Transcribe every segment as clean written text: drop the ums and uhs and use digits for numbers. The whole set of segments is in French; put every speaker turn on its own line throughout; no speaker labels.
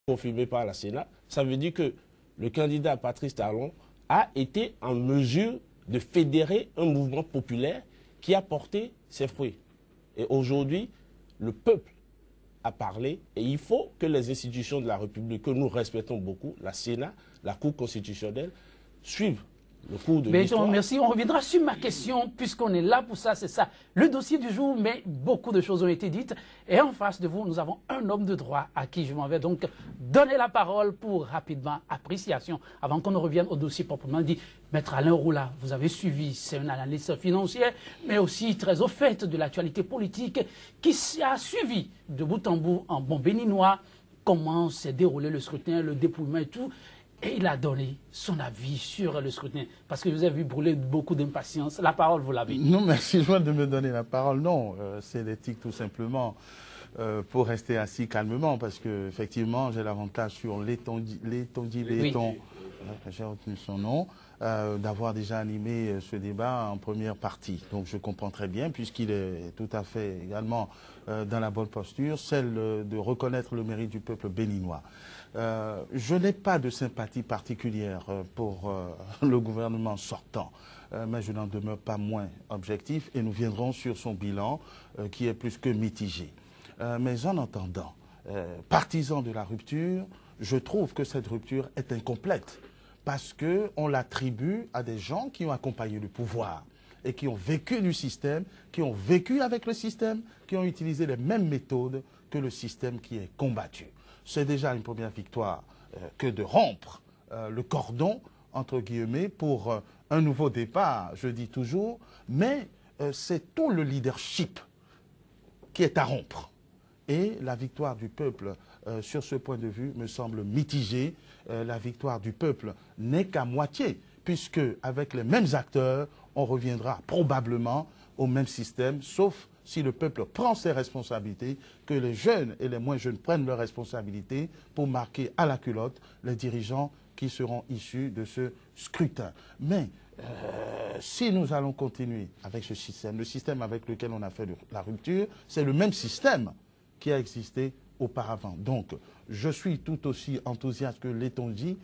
confirmé par la Sénat, ça veut dire que le candidat Patrice Talon a été en mesure de fédérer un mouvement populaire qui a porté ses fruits. Et aujourd'hui, le peuple a parlé et il faut que les institutions de la République, que nous respectons beaucoup, la Sénat, la Cour constitutionnelle, suivent le cours de l'histoire.
Merci. On reviendra sur ma question, puisqu'on est là pour ça, c'est ça. Le dossier du jour, mais beaucoup de choses ont été dites. Et en face de vous, nous avons un homme de droit à qui je m'en vais donc donner la parole pour rapidement appréciation, avant qu'on ne revienne au dossier proprement dit. Maître Alain Roula, vous avez suivi, c'est un analyste financier, mais aussi très au fait de l'actualité politique, qui a suivi de bout en bout, en bon béninois, comment s'est déroulé le scrutin, le dépouillement et tout. Et il a donné son avis sur le scrutin, parce que vous avez vu brûler beaucoup d'impatience. La parole, vous l'avez.
Non, merci de me donner la parole. Non, c'est l'éthique tout simplement, pour rester assis calmement, parce que effectivement, j'ai l'avantage sur Léton, j'ai retenu son nom, d'avoir déjà animé ce débat en première partie. Donc je comprends très bien, puisqu'il est tout à fait également dans la bonne posture, celle de reconnaître le mérite du peuple béninois. Je n'ai pas de sympathie particulière pour le gouvernement sortant, mais je n'en demeure pas moins objectif et nous viendrons sur son bilan qui est plus que mitigé. Mais en entendant, partisan de la rupture, je trouve que cette rupture est incomplète parce qu'on l'attribue à des gens qui ont accompagné le pouvoir et qui ont vécu du système, qui ont vécu avec le système, qui ont utilisé les mêmes méthodes que le système qui est combattu. C'est déjà une première victoire que de rompre le cordon, entre guillemets, pour un nouveau départ, je dis toujours, mais c'est tout le leadership qui est à rompre. Et la victoire du peuple, sur ce point de vue, me semble mitigée. La victoire du peuple n'est qu'à moitié, puisque avec les mêmes acteurs, on reviendra probablement au même système, sauf si le peuple prend ses responsabilités, que les jeunes et les moins jeunes prennent leurs responsabilités pour marquer à la culotte les dirigeants qui seront issus de ce scrutin. Mais si nous allons continuer avec ce système, le système avec lequel on a fait la rupture, c'est le même système qui a existé auparavant. Donc, je suis tout aussi enthousiaste que Léton dit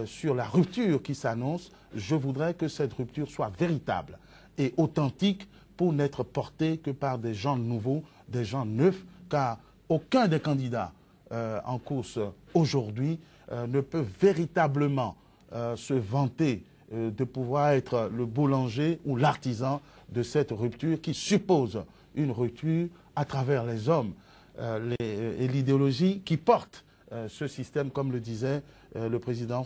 sur la rupture qui s'annonce. Je voudrais que cette rupture soit véritable et authentique pour n'être portée que par des gens nouveaux, des gens neufs, car aucun des candidats en course aujourd'hui ne peut véritablement se vanter de pouvoir être le boulanger ou l'artisan de cette rupture qui suppose une rupture à travers les hommes et l'idéologie qui porte ce système, comme le disait le président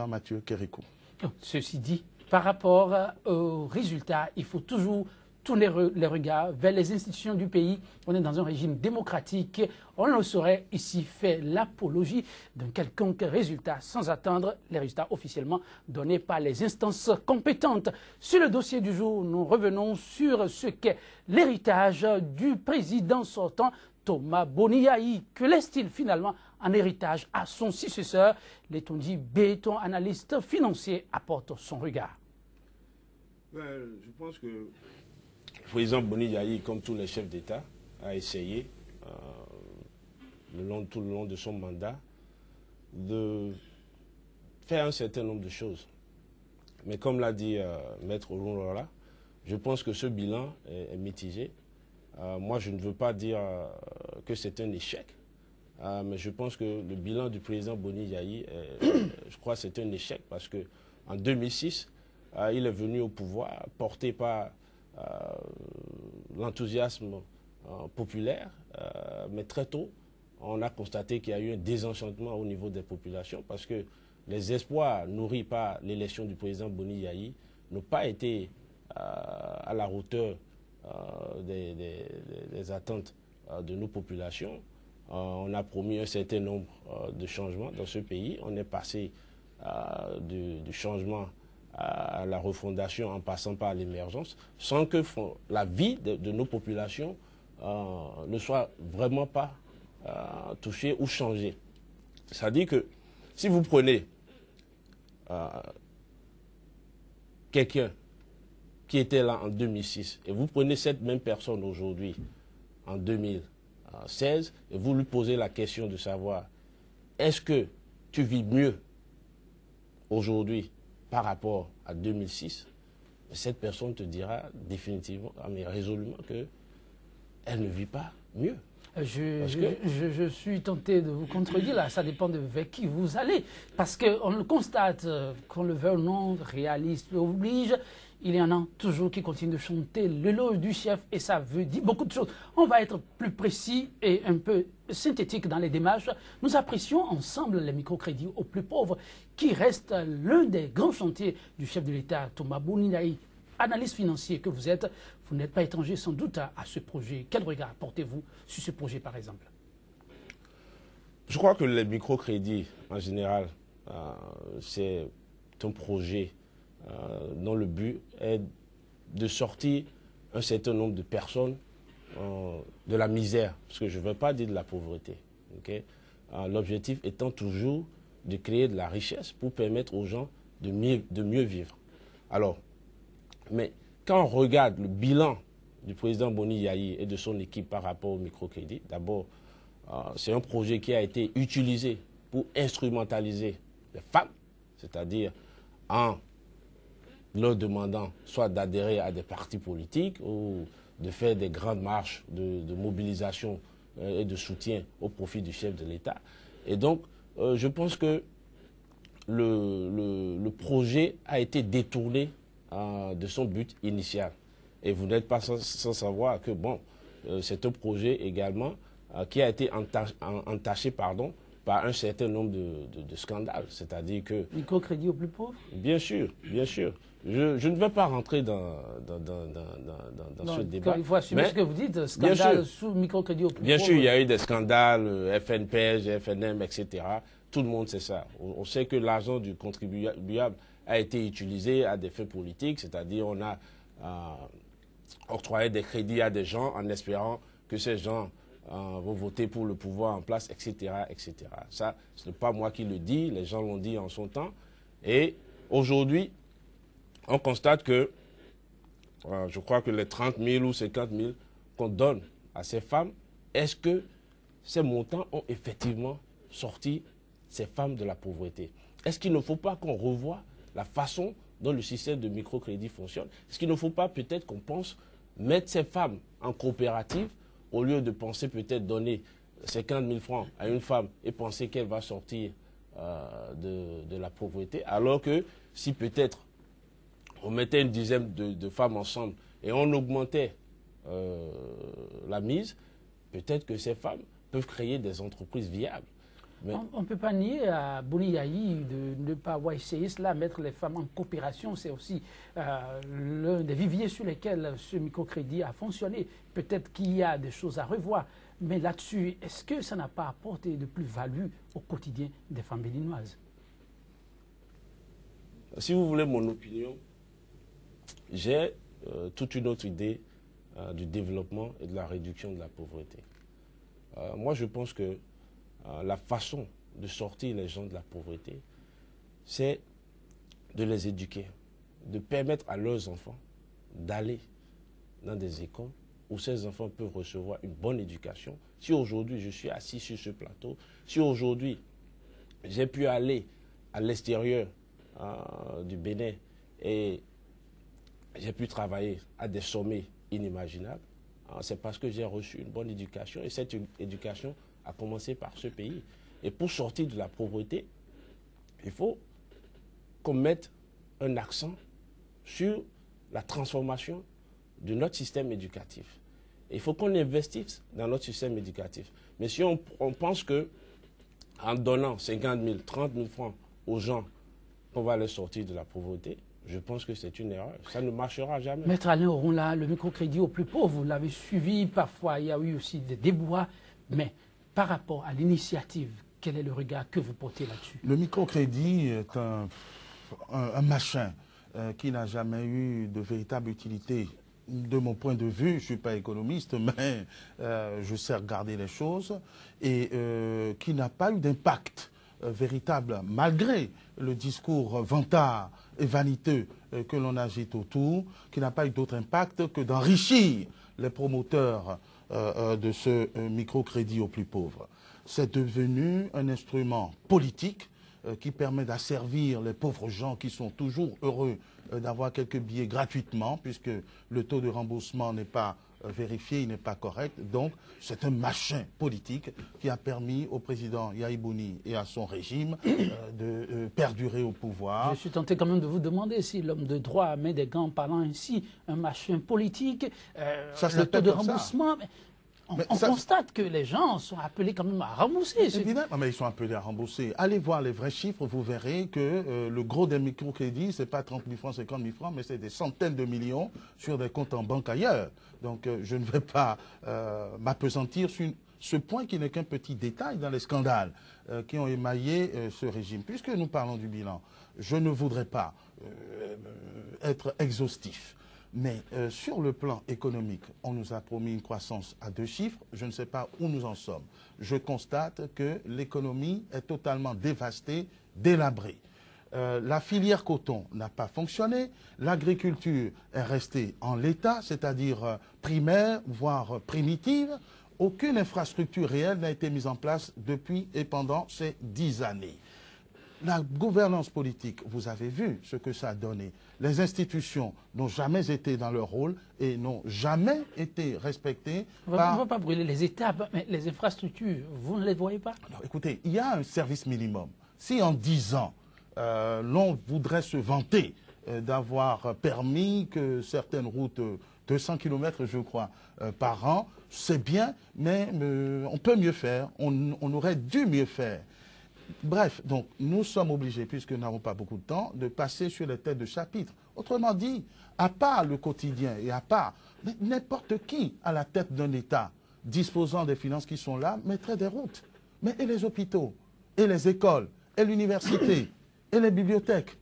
Mathieu Kérékou.
Ceci dit, par rapport aux résultats, il faut toujours tourner les regards vers les institutions du pays. On est dans un régime démocratique. On ne saurait ici faire l'apologie d'un quelconque résultat sans attendre les résultats officiellement donnés par les instances compétentes. Sur le dossier du jour, nous revenons sur ce qu'est l'héritage du président sortant, Thomas Boni-Yayi. Que laisse-t-il finalement en héritage à son successeur? Létondi Béton, analyste financier, apporte son regard.
Je pense que le président Boni-Yayi, comme tous les chefs d'État, a essayé, tout le long de son mandat, de faire un certain nombre de choses. Mais comme l'a dit Maître Olunlola, je pense que ce bilan est mitigé. Moi, je ne veux pas dire que c'est un échec, mais je pense que le bilan du président Boni-Yayi, je crois que c'est un échec parce qu'en 2006, il est venu au pouvoir porté par l'enthousiasme populaire, mais très tôt, on a constaté qu'il y a eu un désenchantement au niveau des populations parce que les espoirs nourris par l'élection du président Boni-Yayi n'ont pas été à la hauteur des attentes de nos populations. On a promis un certain nombre de changements dans ce pays. On est passé du changement à la refondation en passant par l'émergence, sans que la vie de nos populations ne soit vraiment pas touchée ou changée. C'est-à-dire que si vous prenez quelqu'un qui était là en 2006 et vous prenez cette même personne aujourd'hui en 2016 et vous lui posez la question de savoir est-ce que tu vis mieux aujourd'hui par rapport à 2006? Cette personne te dira définitivement, mais résolument, qu'elle ne vit pas mieux.
Je suis tenté de vous contredire là, ça dépend de vers qui vous allez. Parce qu'on le constate, qu'on le veut ou non, réaliste oblige, il y en a toujours qui continuent de chanter l'éloge du chef et ça veut dire beaucoup de choses. On va être plus précis et un peu synthétique dans les démarches. Nous apprécions ensemble les microcrédits aux plus pauvres qui reste l'un des grands chantiers du chef de l'État, Thomas Boni-Yayi. Analyste financier que vous êtes, vous n'êtes pas étranger sans doute à ce projet. Quel regard portez-vous sur ce projet par exemple?
Je crois que les microcrédits en général, c'est un projet dont le but est de sortir un certain nombre de personnes de la misère, parce que je ne veux pas dire de la pauvreté. Okay? L'objectif étant toujours de créer de la richesse pour permettre aux gens de mieux vivre. Alors, mais quand on regarde le bilan du président Boni-Yayi et de son équipe par rapport au microcrédit, d'abord, c'est un projet qui a été utilisé pour instrumentaliser les femmes, c'est-à-dire en leur demandant soit d'adhérer à des partis politiques ou de faire des grandes marches de mobilisation et de soutien au profit du chef de l'État. Et donc, je pense que le projet a été détourné de son but initial. Et vous n'êtes pas sans savoir que, bon, c'est un projet également qui a été entaché par un certain nombre de scandales. C'est-à-dire que...
Microcrédit aux plus pauvres?
Bien sûr, bien sûr. Je ne vais pas rentrer dans ce débat.
Il faut assumer ce que vous dites, scandale sous microcrédit aux plus pauvres.
Bien sûr, il y a eu des scandales, FNPS, FNM, etc. Tout le monde sait ça. On sait que l'argent du contribuable a été utilisé à des fins politiques, c'est-à-dire on a octroyé des crédits à des gens en espérant que ces gens vont voter pour le pouvoir en place, etc., etc. Ça, ce n'est pas moi qui le dis, les gens l'ont dit en son temps. Et aujourd'hui, on constate que, je crois que les 30 000 ou 50 000 qu'on donne à ces femmes, est-ce que ces montants ont effectivement sorti ces femmes de la pauvreté? Est-ce qu'il ne faut pas qu'on revoie la façon dont le système de microcrédit fonctionne? Est-ce qu'il ne faut pas peut-être qu'on pense mettre ces femmes en coopérative au lieu de penser peut-être donner 50 000 francs à une femme et penser qu'elle va sortir de la pauvreté, alors que si peut-être on mettait une dizaine de femmes ensemble et on augmentait la mise, peut-être que ces femmes peuvent créer des entreprises viables.
Mais on ne peut pas nier à Boni-Yayi de ne pas avoir essayé cela, mettre les femmes en coopération. C'est aussi l'un des viviers sur lesquels ce microcrédit a fonctionné. Peut-être qu'il y a des choses à revoir. Mais là-dessus, est-ce que ça n'a pas apporté de plus-value au quotidien des femmes béninoises?
Si vous voulez mon opinion, j'ai toute une autre idée du développement et de la réduction de la pauvreté. Moi, je pense que la façon de sortir les gens de la pauvreté, c'est de les éduquer, de permettre à leurs enfants d'aller dans des écoles où ces enfants peuvent recevoir une bonne éducation. Si aujourd'hui je suis assis sur ce plateau, si aujourd'hui j'ai pu aller à l'extérieur du Bénin et j'ai pu travailler à des sommets inimaginables, c'est parce que j'ai reçu une bonne éducation et cette éducation a commencé par ce pays. Et pour sortir de la pauvreté, il faut qu'on mette un accent sur la transformation de notre système éducatif. Il faut qu'on investisse dans notre système éducatif. Mais si on pense que en donnant 50 000, 30 000 francs aux gens, on va les sortir de la pauvreté, je pense que c'est une erreur. Ça ne marchera jamais.
Maître Alain Oronla, le microcrédit aux plus pauvres, vous l'avez suivi, parfois il y a eu aussi des déboires, mais par rapport à l'initiative, quel est le regard que vous portez là-dessus? Le
microcrédit est un machin qui n'a jamais eu de véritable utilité. De mon point de vue, je ne suis pas économiste, mais je sais regarder les choses, et qui n'a pas eu d'impact véritable, malgré le discours vantard et vaniteux que l'on agite autour, qui n'a pas eu d'autre impact que d'enrichir les promoteurs de ce microcrédit aux plus pauvres. C'est devenu un instrument politique qui permet d'asservir les pauvres gens qui sont toujours heureux d'avoir quelques billets gratuitement, puisque le taux de remboursement n'est pas vérifié, il n'est pas correct. Donc, c'est un machin politique qui a permis au président Yaïbouni et à son régime de perdurer au pouvoir.
Je suis tenté quand même de vous demander si l'homme de droit met des gants parlant ainsi, un machin politique, le taux de remboursement... On constate que les gens sont appelés quand même à rembourser.
Évidemment, mais ils sont appelés à rembourser. Allez voir les vrais chiffres, vous verrez que le gros des microcrédits, ce n'est pas 30 000 francs, 50 000 francs, mais c'est des centaines de millions sur des comptes en banque ailleurs. Donc je ne vais pas m'appesantir sur ce point qui n'est qu'un petit détail dans les scandales qui ont émaillé ce régime. Puisque nous parlons du bilan, je ne voudrais pas être exhaustif. Mais sur le plan économique, on nous a promis une croissance à 2 chiffres. Je ne sais pas où nous en sommes. Je constate que l'économie est totalement dévastée, délabrée. La filière coton n'a pas fonctionné. L'agriculture est restée en l'état, c'est-à-dire primaire, voire primitive. Aucune infrastructure réelle n'a été mise en place depuis et pendant ces 10 années. La gouvernance politique, vous avez vu ce que ça a donné. Les institutions n'ont jamais été dans leur rôle et n'ont jamais été respectées par...
On ne va pas brûler les étapes, mais les infrastructures, vous ne les voyez pas?
Alors, écoutez, il y a un service minimum. Si en 10 ans, l'on voudrait se vanter d'avoir permis que certaines routes, 200 km je crois, par an, c'est bien, mais on peut mieux faire, on aurait dû mieux faire. Bref, donc nous sommes obligés, puisque nous n'avons pas beaucoup de temps, de passer sur les têtes de chapitre. Autrement dit, à part le quotidien et à part n'importe qui à la tête d'un État disposant des finances qui sont là, mettrait des routes. Mais et les hôpitaux, et les écoles, et l'université, et les bibliothèques?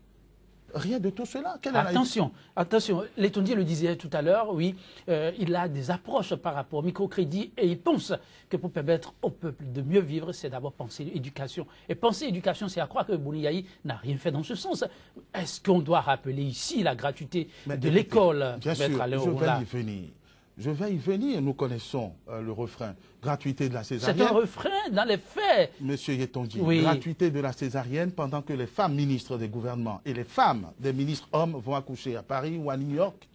Rien de tout cela.
Attention, attention, Letondier le disait tout à l'heure, oui, il a des approches par rapport au microcrédit et il pense que pour permettre au peuple de mieux vivre, c'est d'abord penser éducation. Et penser éducation, c'est à croire que Bouni n'a rien fait dans ce sens. Est-ce qu'on doit rappeler ici la gratuité de l'école?
Bien sûr, je vais y venir. Je vais y venir, nous connaissons le refrain. Gratuité de la césarienne.
C'est un refrain dans les faits.
Monsieur Yetonji,
oui.
Gratuité de la césarienne pendant que les femmes ministres des gouvernements et les femmes des ministres hommes vont accoucher à Paris ou à New York.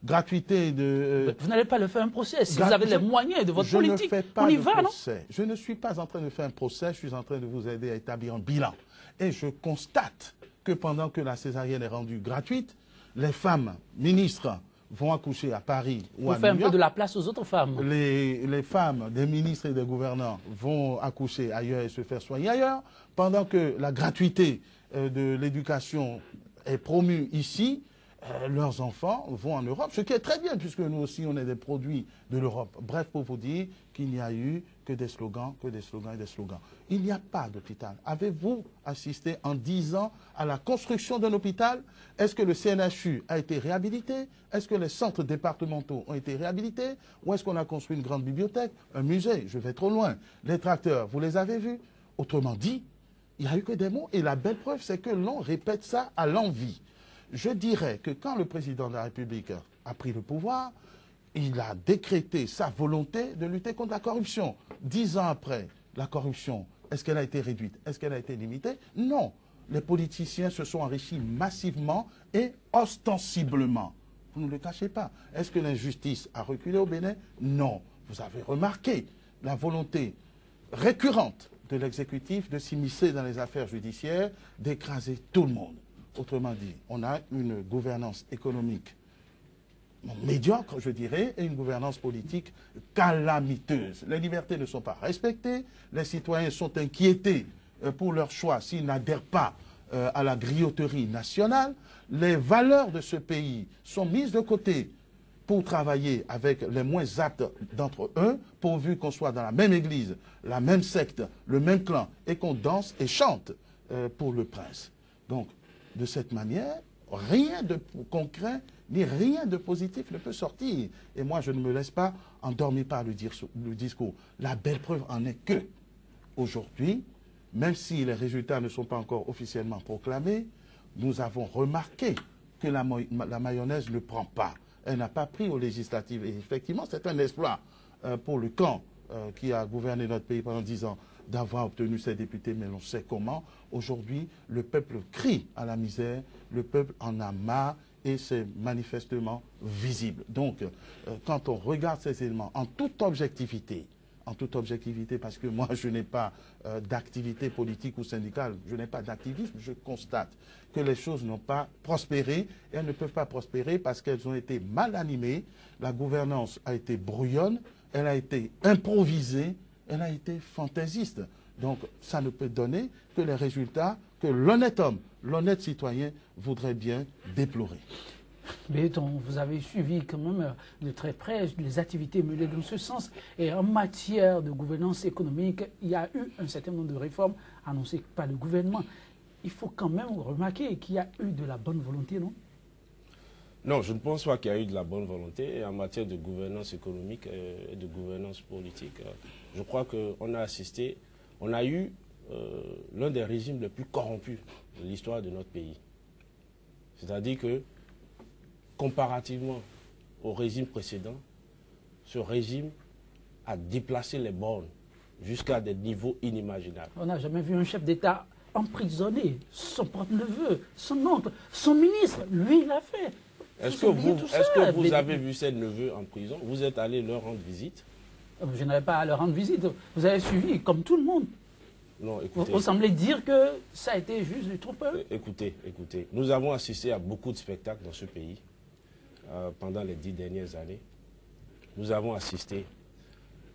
Gratuité de...
Vous n'allez pas le faire un procès. Si vous avez les moyens de votre politique,
je ne fais pas
on y
de
va,
procès. Non? Je ne suis pas en train de faire un procès, je suis en train de vous aider à établir un bilan. Et je constate que pendant que la césarienne est rendue gratuite, les femmes ministres vont accoucher à Paris ou à New York.
Pour faire un peu de la place aux autres femmes.
Les femmes des ministres et des gouvernants vont accoucher ailleurs et se faire soigner ailleurs, pendant que la gratuité de l'éducation est promue ici, leurs enfants vont en Europe, ce qui est très bien, puisque nous aussi, on est des produits de l'Europe. Bref, pour vous dire qu'il n'y a eu que des slogans, que des slogans et des slogans. Il n'y a pas d'hôpital. Avez-vous assisté en 10 ans à la construction d'un hôpital? Est-ce que le CNHU a été réhabilité? Est-ce que les centres départementaux ont été réhabilités? Ou est-ce qu'on a construit une grande bibliothèque, un musée? Je vais trop loin. Les tracteurs, vous les avez vus? Autrement dit, il n'y a eu que des mots. Et la belle preuve, c'est que l'on répète ça à l'envi. Je dirais que quand le président de la République a pris le pouvoir, il a décrété sa volonté de lutter contre la corruption. 10 ans après, la corruption, est-ce qu'elle a été réduite? Est-ce qu'elle a été limitée? Non. Les politiciens se sont enrichis massivement et ostensiblement. Vous ne le cachez pas. Est-ce que l'injustice a reculé au Bénin? Non. Vous avez remarqué la volonté récurrente de l'exécutif de s'immiscer dans les affaires judiciaires, d'écraser tout le monde. Autrement dit, on a une gouvernance économique médiocre, je dirais, et une gouvernance politique calamiteuse. Les libertés ne sont pas respectées, les citoyens sont inquiétés pour leur choix s'ils n'adhèrent pas à la grioterie nationale, les valeurs de ce pays sont mises de côté pour travailler avec les moins aptes d'entre eux, pourvu qu'on soit dans la même église, la même secte, le même clan, et qu'on danse et chante pour le prince. Donc, de cette manière, rien de concret ni rien de positif ne peut sortir. Et moi, je ne me laisse pas endormir par le discours. La belle preuve en est que, aujourd'hui, même si les résultats ne sont pas encore officiellement proclamés, nous avons remarqué que la mayonnaise ne prend pas. Elle n'a pas pris aux législatives. Et effectivement, c'est un exploit pour le camp qui a gouverné notre pays pendant 10 ans d'avoir obtenu ses députés, mais l'on sait comment. Aujourd'hui, le peuple crie à la misère, le peuple en a marre et c'est manifestement visible. Donc, quand on regarde ces éléments en toute objectivité, parce que moi, je n'ai pas d'activité politique ou syndicale, je n'ai pas d'activisme, je constate que les choses n'ont pas prospéré, et elles ne peuvent pas prospérer parce qu'elles ont été mal animées, la gouvernance a été brouillonne, elle a été improvisée, elle a été fantaisiste. Donc, ça ne peut donner que les résultats que l'honnête homme, l'honnête citoyen voudrait bien déplorer.
Mais vous avez suivi quand même de très près les activités menées dans ce sens. Et en matière de gouvernance économique, il y a eu un certain nombre de réformes annoncées par le gouvernement. Il faut quand même remarquer qu'il y a eu de la bonne volonté, non?
Non, je ne pense pas qu'il y a eu de la bonne volonté en matière de gouvernance économique et de gouvernance politique. Je crois qu'on a assisté, on a eu l'un des régimes les plus corrompus de l'histoire de notre pays. C'est-à-dire que, comparativement au régime précédent, ce régime a déplacé les bornes jusqu'à des niveaux inimaginables.
On n'a jamais vu un chef d'État emprisonner son propre neveu, son oncle, son ministre. Lui, il l'a fait.
Est-ce que vous avez vu ces neveux en prison? Vous êtes allé leur rendre visite?
Je n'avais pas à leur rendre visite. Vous avez suivi, comme tout le monde.
Non, écoutez.
Vous semblez dire que ça a été juste du trop peu.
Écoutez. Nous avons assisté à beaucoup de spectacles dans ce pays pendant les 10 dernières années. Nous avons assisté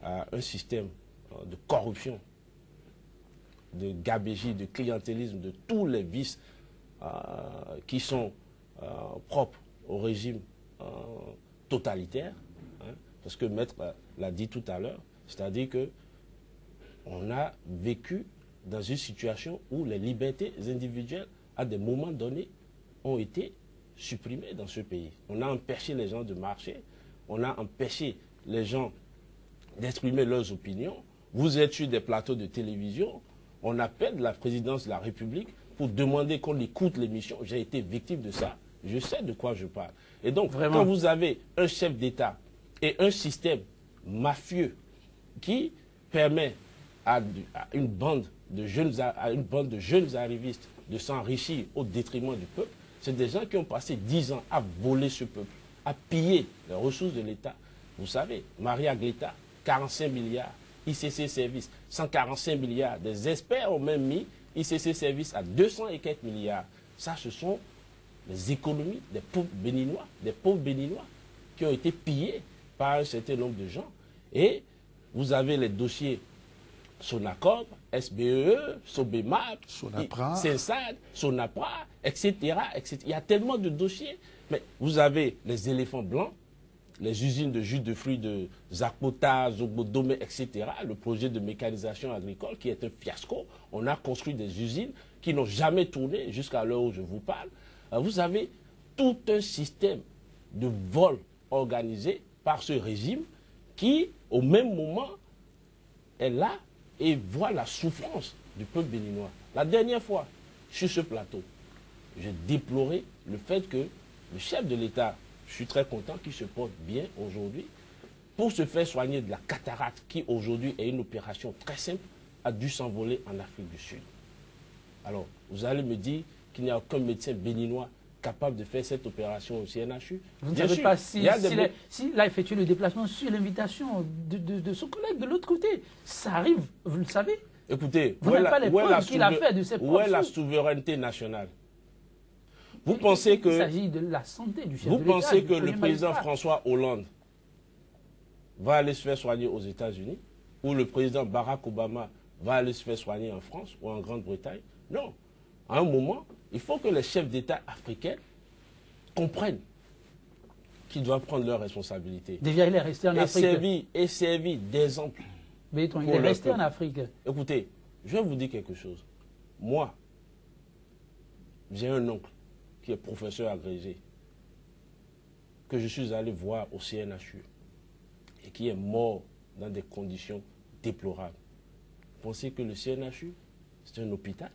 à un système de corruption, de gabégie, de clientélisme, de tous les vices qui sont propres au régime totalitaire. Hein, parce que Maître l'a dit tout à l'heure, c'est-à-dire que on a vécu dans une situation où les libertés individuelles, à des moments donnés, ont été supprimées dans ce pays. On a empêché les gens de marcher, on a empêché les gens d'exprimer leurs opinions. Vous êtes sur des plateaux de télévision, on appelle la présidence de la République pour demander qu'on écoute l'émission. J'ai été victime de ça, je sais de quoi je parle. Et donc, quand vous avez un chef d'État et un système mafieux qui permet à une bande de jeunes arrivistes de s'enrichir au détriment du peuple, c'est des gens qui ont passé 10 ans à voler ce peuple, à piller les ressources de l'État. Vous savez, Maria Gleta, 45 milliards, ICC Service, 145 milliards. Des experts ont même mis ICC Service à 200 et quelques milliards. Ça, ce sont les économies des pauvres Béninois qui ont été pillés par un certain nombre de gens. Et vous avez les dossiers Sonacom, SBE, Sobemap, Sensad, Sonapra, etc., etc. Il y a tellement de dossiers. Mais vous avez les éléphants blancs, les usines de jus de fruits de Zakpota, Zogbodome, etc. Le projet de mécanisation agricole qui est un fiasco. On a construit des usines qui n'ont jamais tourné jusqu'à l'heure où je vous parle. Vous avez tout un système de vol organisé par ce régime qui, au même moment, est là et voit la souffrance du peuple béninois. La dernière fois, sur ce plateau, j'ai déploré le fait que le chef de l'État, je suis très content qu'il se porte bien aujourd'hui, pour se faire soigner de la cataracte, qui aujourd'hui est une opération très simple, a dû s'envoler en Afrique du Sud. Alors, vous allez me dire qu'il n'y a aucun médecin béninois capable de faire cette opération au CNHU.
Vous ne savez pas s'il a effectué le déplacement sur l'invitation de son collègue de l'autre côté. Ça arrive, vous le savez.
Écoutez,
vous n'avez pas les preuves qu'il a fait de ses propres.
Où est la souveraineté nationale? Vous pensez que...
Il s'agit de la santé du chef de l'État.
Vous pensez que le président François Hollande va aller se faire soigner aux États-Unis? Ou le président Barack Obama va aller se faire soigner en France ou en Grande-Bretagne? Non. À un moment, il faut que les chefs d'État africains comprennent qu'ils doivent prendre leurs responsabilités.
Déjà, il est resté en Afrique.
Et servi d'exemple.
Mais il est resté en Afrique.
Écoutez, je vais vous dire quelque chose. Moi, j'ai un oncle qui est professeur agrégé, que je suis allé voir au CNHU et qui est mort dans des conditions déplorables. Vous pensez que le CNHU, c'est un hôpital?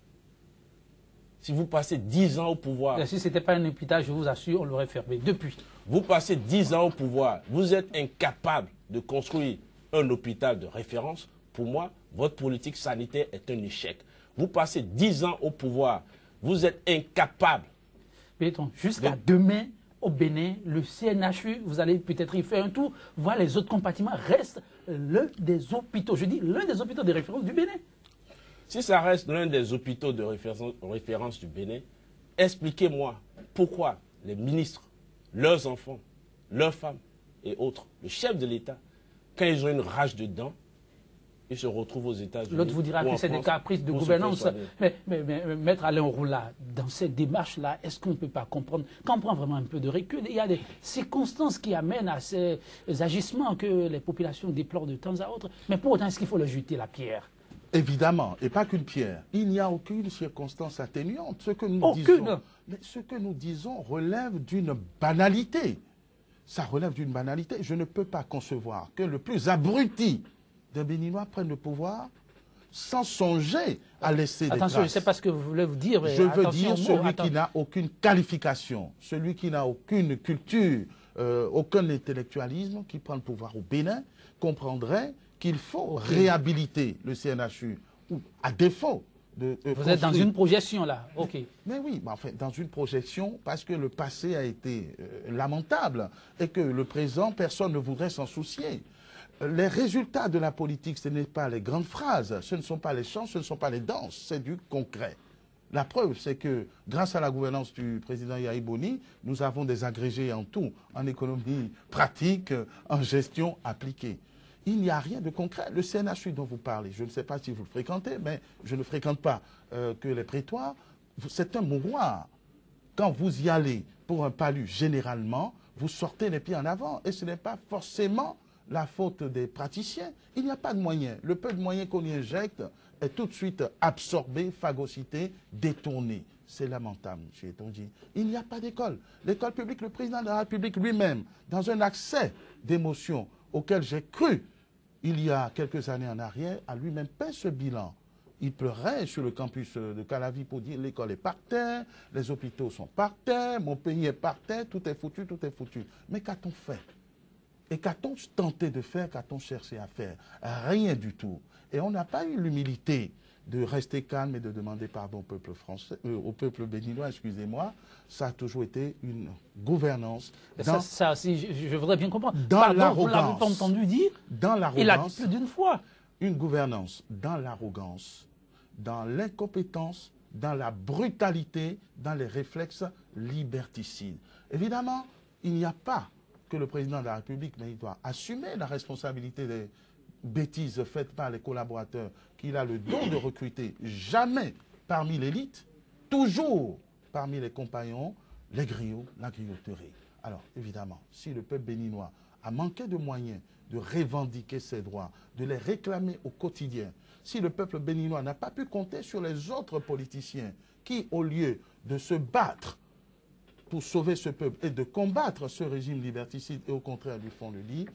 Si vous passez 10 ans au pouvoir...
Si ce n'était pas un hôpital, je vous assure, on l'aurait fermé depuis.
Vous passez 10 ans au pouvoir, vous êtes incapable de construire un hôpital de référence, pour moi, votre politique sanitaire est un échec. Vous passez 10 ans au pouvoir, vous êtes incapable.
Jusqu'à demain, au Bénin, le CNHU, vous allez peut-être y faire un tour, voir les autres compartiments, reste l'un des hôpitaux, je dis l'un des hôpitaux de référence du Bénin.
Si ça reste l'un des hôpitaux de référence du Bénin, expliquez-moi pourquoi les ministres, leurs enfants, leurs femmes et autres, le chef de l'État, quand ils ont une rage de dents, ils se retrouvent aux États-Unis.
L'autre vous dira que c'est des caprices de gouvernance. Mais Maître Alain Roula, dans cette démarche-là, est-ce qu'on ne peut pas comprendre, quand on prend vraiment un peu de recul, il y a des circonstances qui amènent à ces agissements que les populations déplorent de temps à autre, mais pour autant, est-ce qu'il faut leur jeter la pierre?
Évidemment, et pas qu'une pierre. Il n'y a aucune circonstance atténuante. Ce que nous disons relève d'une banalité. Ça relève d'une banalité. Je ne peux pas concevoir que le plus abruti des Béninois prenne le pouvoir sans songer à laisser des traces.
Attention, je ne sais pas ce que vous voulez vous dire. Mais
je veux dire celui qui n'a aucune qualification, celui qui n'a aucune culture, aucun intellectualisme, qui prend le pouvoir au Bénin, comprendrait qu'il faut réhabiliter le CNHU, ou à défaut de
vous êtes dans une projection là, ok.
Mais oui, en fait, dans une projection, parce que le passé a été lamentable et que le présent, personne ne voudrait s'en soucier. Les résultats de la politique, ce n'est pas les grandes phrases, ce ne sont pas les chants, ce ne sont pas les danses, c'est du concret. La preuve, c'est que grâce à la gouvernance du président Yahi Boni, nous avons des agrégés en tout, en économie pratique, en gestion appliquée. Il n'y a rien de concret. Le CNHU dont vous parlez, je ne sais pas si vous le fréquentez, mais je ne fréquente pas que les prétoires. C'est un mouroir. Quand vous y allez pour un palu, généralement, vous sortez les pieds en avant. Et ce n'est pas forcément la faute des praticiens. Il n'y a pas de moyens. Le peu de moyens qu'on y injecte est tout de suite absorbé, phagocyté, détourné. C'est lamentable, M. Etonji. Il n'y a pas d'école. L'école publique, le président de la République lui-même, dans un accès d'émotion auquel j'ai cru il y a quelques années en arrière, a lui-même fait ce bilan. Il pleurait sur le campus de Calavi pour dire l'école est par terre, les hôpitaux sont par terre, mon pays est par terre, tout est foutu, tout est foutu. Mais qu'a-t-on fait? Et qu'a-t-on tenté de faire, qu'a-t-on cherché à faire? Rien du tout. Et on n'a pas eu l'humilité de rester calme et de demander pardon au peuple français, au peuple béninois, excusez-moi. Ça a toujours été une gouvernance.
Ça aussi, je voudrais bien comprendre.
Dans l'arrogance.
Vous l'avez pas entendu dire?
Dans l'arrogance.
Il a dit plus d'une fois.
Une gouvernance dans l'arrogance, dans l'incompétence, dans la brutalité, dans les réflexes liberticides. Évidemment, il n'y a pas que le président de la République, mais il doit assumer la responsabilité des bêtises faites par les collaborateurs qu'il a le don de recruter, jamais parmi l'élite, toujours parmi les compagnons, les griots, la grioterie. Alors, évidemment, si le peuple béninois a manqué de moyens de revendiquer ses droits, de les réclamer au quotidien, si le peuple béninois n'a pas pu compter sur les autres politiciens qui, au lieu de se battre pour sauver ce peuple et de combattre ce régime liberticide et au contraire lui font le lit,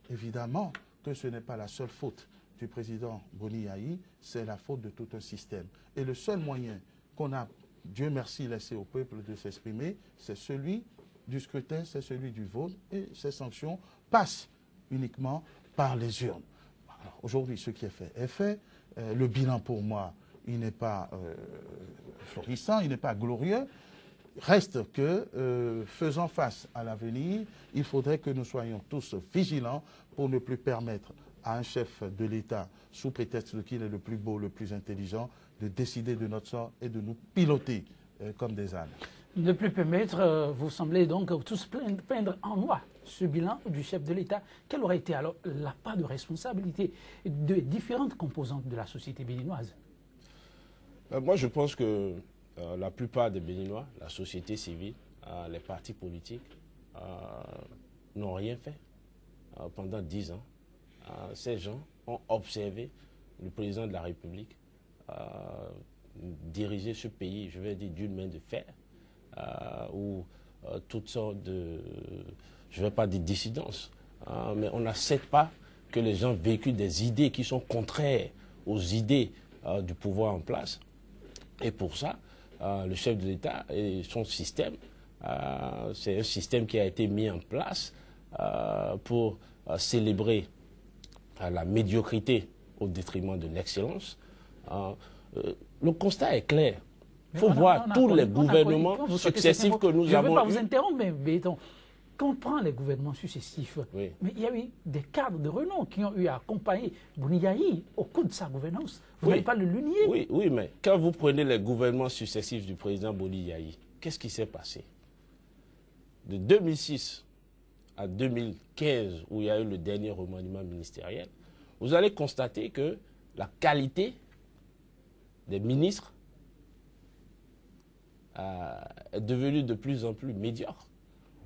évidemment que ce n'est pas la seule faute du président Boni Yahi, c'est la faute de tout un système. Et le seul moyen qu'on a, Dieu merci, laissé au peuple de s'exprimer, c'est celui du scrutin, c'est celui du vote, et ces sanctions passent uniquement par les urnes. Aujourd'hui, ce qui est fait est fait. Le bilan, pour moi, il n'est pas florissant, il n'est pas glorieux. Reste que, faisant face à l'avenir, il faudrait que nous soyons tous vigilants pour ne plus permettre à un chef de l'État, sous prétexte qu'il est le plus beau, le plus intelligent, de décider de notre sort et de nous piloter comme des ânes.
Ne plus permettre, vous semblez donc tous peindre en noir ce bilan du chef de l'État. Quelle aurait été alors la part de responsabilité de différentes composantes de la société béninoise?
Moi, je pense que la plupart des Béninois, la société civile, les partis politiques, n'ont rien fait pendant 10 ans. Ces gens ont observé le président de la République diriger ce pays, je vais dire, d'une main de fer, où toutes sortes de, je ne vais pas dire dissidences, mais on n'accepte pas que les gens véhiculent des idées qui sont contraires aux idées du pouvoir en place. Et pour ça, le chef de l'État et son système, c'est un système qui a été mis en place pour célébrer à la médiocrité au détriment de l'excellence. Le constat est clair. Il faut voir tous les gouvernements successifs que nous avons eus.
Je ne veux pas vous interrompre, mais Béton, quand on prend les gouvernements successifs,
oui.
mais il y a eu des cadres de renom qui ont eu à accompagner Boni Yayi au cours de sa gouvernance. Vous n'allez pas le nier.
Oui, oui, mais quand vous prenez les gouvernements successifs du président Boni Yayi, qu'est-ce qui s'est passé? De 2006 à 2015, où il y a eu le dernier remaniement ministériel, vous allez constater que la qualité des ministres est devenue de plus en plus médiocre.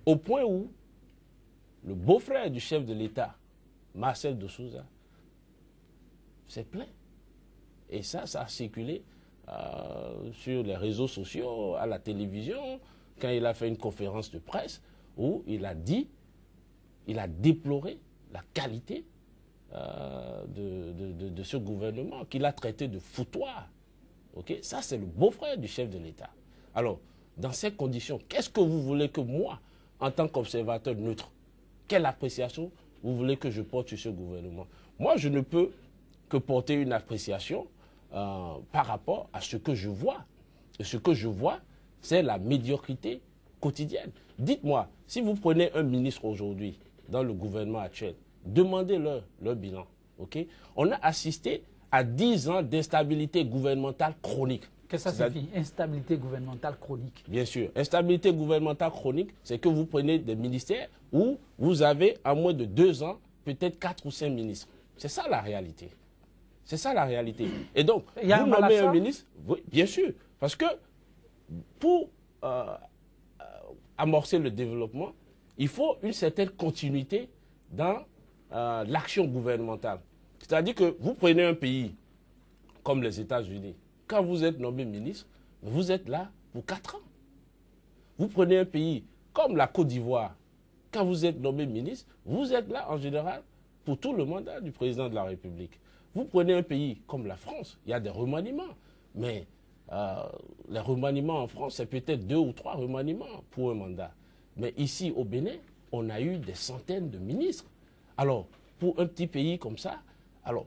Au point où le beau-frère du chef de l'État, Marcel de Souza, s'est plaint. Et ça a circulé sur les réseaux sociaux, à la télévision, quand il a fait une conférence de presse où il a déploré la qualité de ce gouvernement qu'il a traité de foutoir. Okay? Ça, c'est le beau-frère du chef de l'État. Alors, dans ces conditions, qu'est-ce que vous voulez que moi, en tant qu'observateur neutre, quelle appréciation vous voulez que je porte sur ce gouvernement? Moi, je ne peux que porter une appréciation par rapport à ce que je vois. Et ce que je vois, c'est la médiocrité quotidienne. Dites-moi, si vous prenez un ministre aujourd'hui dans le gouvernement actuel, demandez-leur leur bilan. Okay? On a assisté à 10 ans d'instabilité gouvernementale chronique.
Qu'est-ce que ça signifie, instabilité gouvernementale chronique?
Bien sûr. Instabilité gouvernementale chronique, c'est que vous prenez des ministères où vous avez, en moins de 2 ans, peut-être 4 ou 5 ministres. C'est ça la réalité. C'est ça la réalité. Et donc, vous nommez un ministre, oui, bien sûr, parce que pour amorcer le développement, il faut une certaine continuité dans l'action gouvernementale. C'est-à-dire que vous prenez un pays comme les États-Unis, quand vous êtes nommé ministre, vous êtes là pour 4 ans. Vous prenez un pays comme la Côte d'Ivoire, quand vous êtes nommé ministre, vous êtes là en général pour tout le mandat du président de la République. Vous prenez un pays comme la France, il y a des remaniements, mais les remaniements en France, c'est peut-être 2 ou 3 remaniements pour un mandat. Mais ici, au Bénin, on a eu des centaines de ministres. Alors, pour un petit pays comme ça, alors,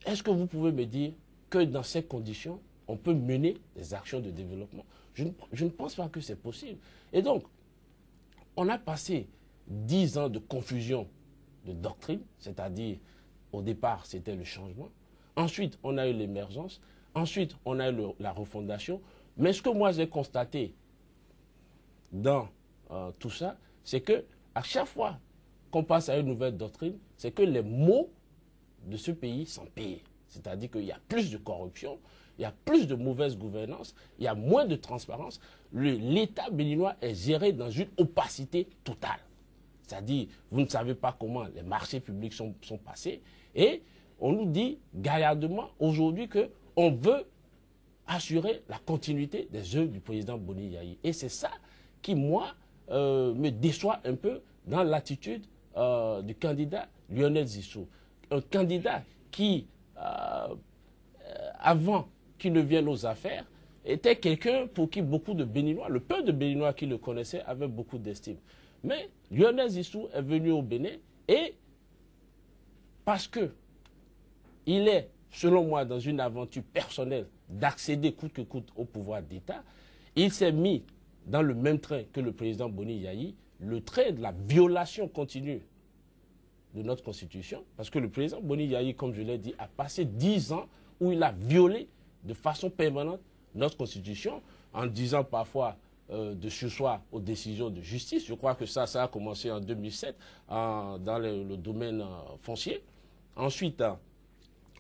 est-ce que vous pouvez me dire que dans ces conditions, on peut mener des actions de développement? Je ne pense pas que c'est possible. Et donc, on a passé 10 ans de confusion de doctrine, c'est-à-dire, au départ, c'était le changement. Ensuite, on a eu l'émergence. Ensuite, on a eu la refondation. Mais ce que moi, j'ai constaté dans tout ça, c'est que à chaque fois qu'on passe à une nouvelle doctrine, c'est que les maux de ce pays s'empirent. C'est-à-dire qu'il y a plus de corruption, il y a plus de mauvaise gouvernance, il y a moins de transparence. L'État béninois est géré dans une opacité totale. C'est-à-dire, vous ne savez pas comment les marchés publics sont passés. Et on nous dit gaillardement aujourd'hui qu'on veut assurer la continuité des œuvres du président Boni Yayi. Et c'est ça qui, moi, me déçoit un peu dans l'attitude du candidat Lionel Zissou. Un candidat qui, avant qu'il ne vienne aux affaires, était quelqu'un pour qui beaucoup de Béninois, le peu de Béninois qui le connaissaient, avaient beaucoup d'estime. Mais Lionel Zissou est venu au Bénin et parce que il est, selon moi, dans une aventure personnelle d'accéder coûte que coûte au pouvoir d'État, il s'est mis dans le même train que le président Boni Yayi, le train de la violation continue de notre Constitution, parce que le président Boni Yayi, comme je l'ai dit, a passé 10 ans où il a violé de façon permanente notre Constitution, en disant parfois de sursoir aux décisions de justice. Je crois que ça a commencé en 2007 dans le domaine foncier. Ensuite,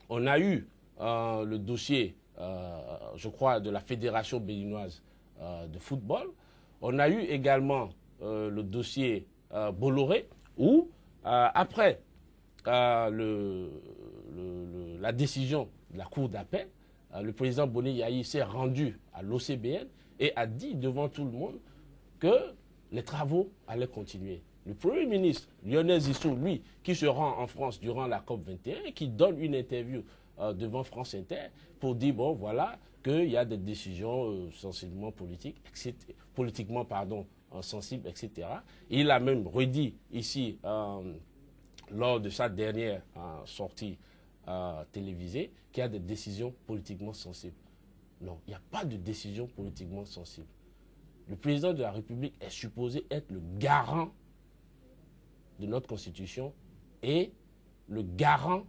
on a eu le dossier, je crois, de la Fédération béninoise de football. On a eu également le dossier Bolloré, où, après la décision de la Cour d'appel, le président Boni Yayi s'est rendu à l'OCBN et a dit devant tout le monde que les travaux allaient continuer. Le Premier ministre, Lionel Zissou, lui, qui se rend en France durant la COP21 et qui donne une interview devant France Inter pour dire, bon, voilà, qu'il y a des décisions sensiblement politiques, politiquement, sensibles, etc. Et il a même redit ici lors de sa dernière sortie télévisée, qu'il y a des décisions politiquement sensibles. Non, il n'y a pas de décision politiquement sensible. Le président de la République est supposé être le garant de notre Constitution et le garant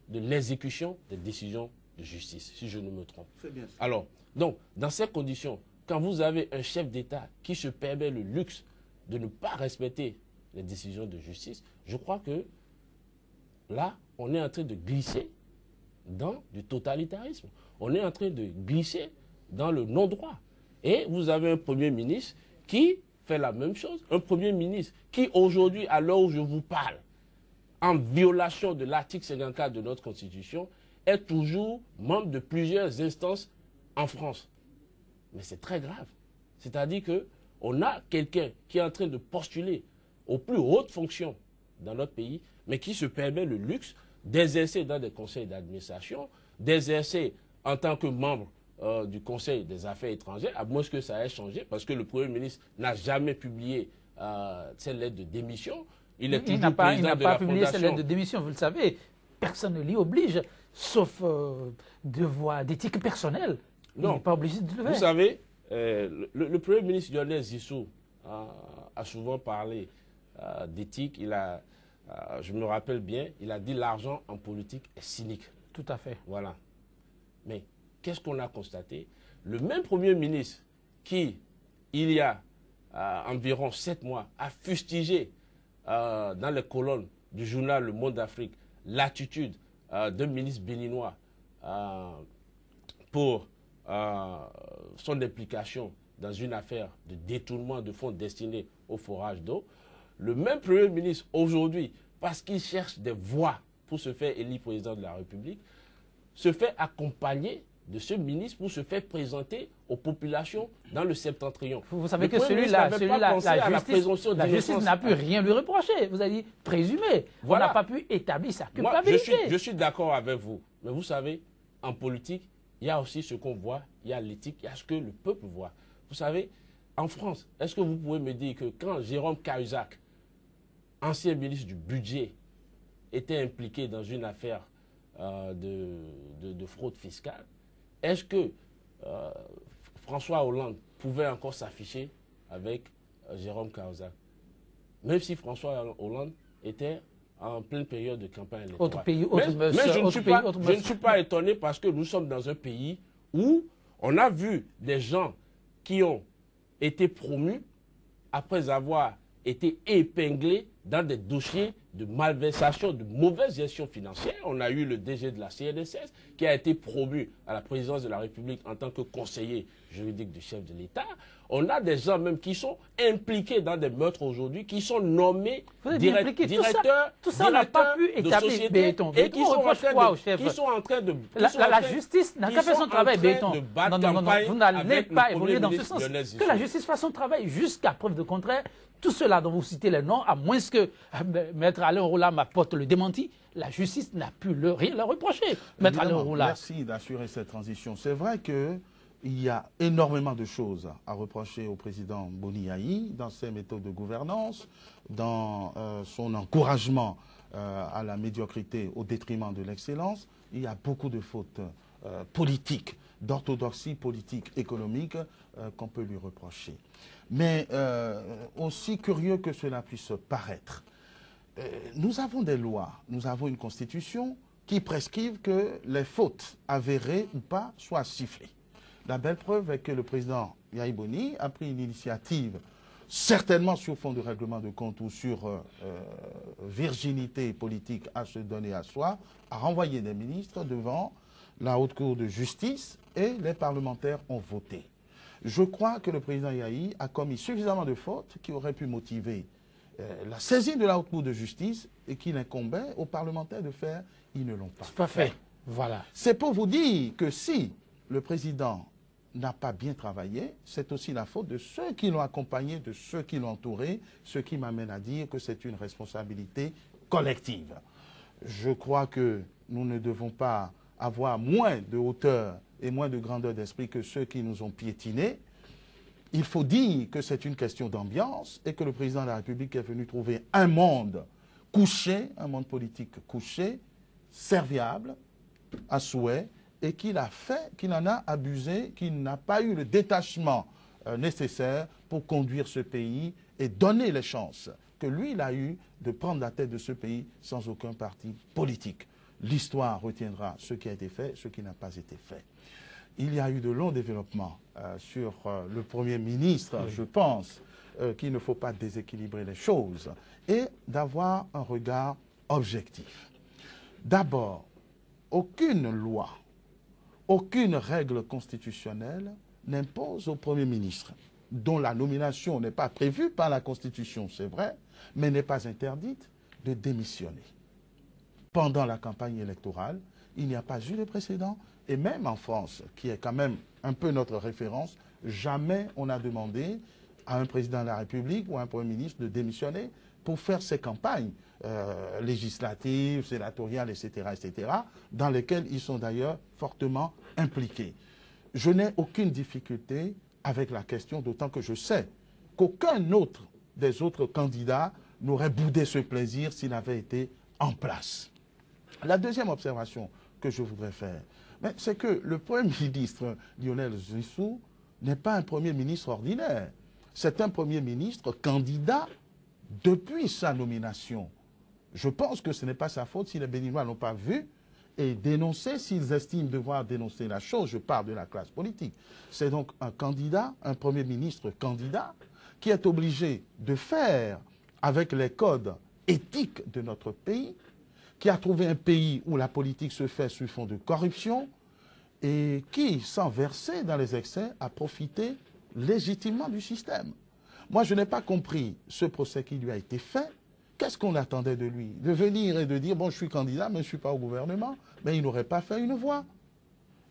de l'exécution des décisions de justice, si je ne me trompe.
C'est bien ça.
Alors, donc, dans ces conditions, quand vous avez un chef d'État qui se permet le luxe de ne pas respecter les décisions de justice, je crois que là, on est en train de glisser dans du totalitarisme. On est en train de glisser dans le non-droit. Et vous avez un Premier ministre qui fait la même chose. Un Premier ministre qui, aujourd'hui, à l'heure où je vous parle, en violation de l'article 54 de notre Constitution, est toujours membre de plusieurs instances en France. Mais c'est très grave. C'est-à-dire qu'on a quelqu'un qui est en train de postuler aux plus hautes fonctions dans notre pays, mais qui se permet le luxe d'exercer dans des conseils d'administration, d'exercer en tant que membre du Conseil des affaires étrangères, à moins que ça ait changé, parce que le Premier ministre n'a jamais publié cette lettre de démission. Il n'a pas
publié cette lettre de démission, vous le savez. Personne ne l'y oblige, sauf devoir d'éthique personnelle.
Non.
Il n'est pas obligé de le faire.
Vous savez, le Premier ministre Lionel Zissou a souvent parlé d'éthique. Je me rappelle bien, il a dit l'argent en politique est cynique.
Tout à fait.
Voilà. Mais qu'est-ce qu'on a constaté? Le même Premier ministre qui, il y a environ 7 mois, a fustigé dans les colonnes du journal Le Monde d'Afrique l'attitude d'un ministre béninois pour son implication dans une affaire de détournement de fonds destinés au forage d'eau. Le même Premier ministre, aujourd'hui, parce qu'il cherche des voix pour se faire élire président de la République, se fait accompagner de ce ministre pour se faire présenter aux populations dans le septentrion.
Vous savez que celui-là, la justice n'a pu rien lui reprocher. Vous avez dit présumé. Voilà. On n'a pas pu établir sa culpabilité.
Moi, je suis d'accord avec vous. Mais vous savez, en politique, il y a aussi ce qu'on voit, il y a l'éthique, il y a ce que le peuple voit. Vous savez, en France, est-ce que vous pouvez me dire que quand Jérôme Cahuzac, ancien ministre du Budget, était impliqué dans une affaire de fraude fiscale, est-ce que François Hollande pouvait encore s'afficher avec Jérôme Cahuzac? Même si François Hollande était en pleine période de campagne électorale. Je ne suis pas étonné parce que nous sommes dans un pays où on a vu des gens qui ont été promus après avoir été épinglés dans des dossiers de malversation, de mauvaise gestion financière. On a eu le DG de la CNSS qui a été promu à la présidence de la République en tant que conseiller juridique du chef de l'État. On a des gens même qui sont impliqués dans des meurtres aujourd'hui, qui sont nommés directeurs
tout ça n'a pas pu établir Béton.
Et qui sont en train de...
La justice n'a qu'à faire son travail, Béton. Non, vous n'allez pas évoluer dans ce sens. Que la justice fasse son travail jusqu'à preuve de contraire. Tout cela dont vous citez les noms, à moins que Maître Alain Roula m'apporte le démenti, la justice n'a pu rien leur reprocher. Maître Alain Roula.
Merci d'assurer cette transition. C'est vrai qu'il y a énormément de choses à reprocher au président Boni Yayi dans ses méthodes de gouvernance, dans son encouragement à la médiocrité au détriment de l'excellence. Il y a beaucoup de fautes politiques, d'orthodoxie politique, économique qu'on peut lui reprocher. Mais aussi curieux que cela puisse paraître, nous avons des lois, nous avons une constitution qui prescrivent que les fautes avérées ou pas soient sifflées. La belle preuve est que le président Yayi Boni a pris une initiative, certainement sur fond de règlement de compte ou sur virginité politique à se donner à soi, à renvoyer des ministres devant la Haute Cour de justice et les parlementaires ont voté. Je crois que le président Yayi a commis suffisamment de fautes qui auraient pu motiver la saisine de la Haute Cour de justice et qu'il incombait aux parlementaires de faire. Ils ne l'ont pas fait.
Voilà.
C'est pour vous dire que si le président n'a pas bien travaillé, c'est aussi la faute de ceux qui l'ont accompagné, de ceux qui l'ont entouré, ce qui m'amène à dire que c'est une responsabilité collective. Je crois que nous ne devons pas avoir moins de hauteur et moins de grandeur d'esprit que ceux qui nous ont piétinés. Il faut dire que c'est une question d'ambiance et que le président de la République est venu trouver un monde couché, un monde politique couché, serviable, à souhait, et qu'il en a abusé, qu'il n'a pas eu le détachement nécessaire pour conduire ce pays et donner les chances que lui, il a eu de prendre la tête de ce pays sans aucun parti politique. L'histoire retiendra ce qui a été fait, ce qui n'a pas été fait. Il y a eu de longs développements sur le Premier ministre, je pense qu'il ne faut pas déséquilibrer les choses et d'avoir un regard objectif. D'abord, aucune loi, aucune règle constitutionnelle n'impose au Premier ministre, dont la nomination n'est pas prévue par la Constitution, c'est vrai, mais n'est pas interdite, de démissionner. Pendant la campagne électorale, il n'y a pas eu de précédent, et même en France, qui est quand même un peu notre référence, jamais on a demandé à un président de la République ou à un Premier ministre de démissionner pour faire ses campagnes législatives, sénatoriales, etc., dans lesquelles ils sont d'ailleurs fortement impliqués. Je n'ai aucune difficulté avec la question, d'autant que je sais qu'aucun autre des autres candidats n'aurait boudé ce plaisir s'il avait été en place. La deuxième observation que je voudrais faire, c'est que le Premier ministre Lionel Zinsou n'est pas un Premier ministre ordinaire. C'est un Premier ministre candidat depuis sa nomination. Je pense que ce n'est pas sa faute si les Béninois n'ont pas vu et dénoncé s'ils estiment devoir dénoncer la chose. Je parle de la classe politique. C'est donc un candidat, un Premier ministre candidat, qui est obligé de faire avec les codes éthiques de notre pays, qui a trouvé un pays où la politique se fait sous fond de corruption et qui, sans verser dans les excès, a profité légitimement du système. Moi, je n'ai pas compris ce procès qui lui a été fait. Qu'est-ce qu'on attendait de lui? De venir et de dire, bon, je suis candidat, mais je ne suis pas au gouvernement. Mais il n'aurait pas fait une voix.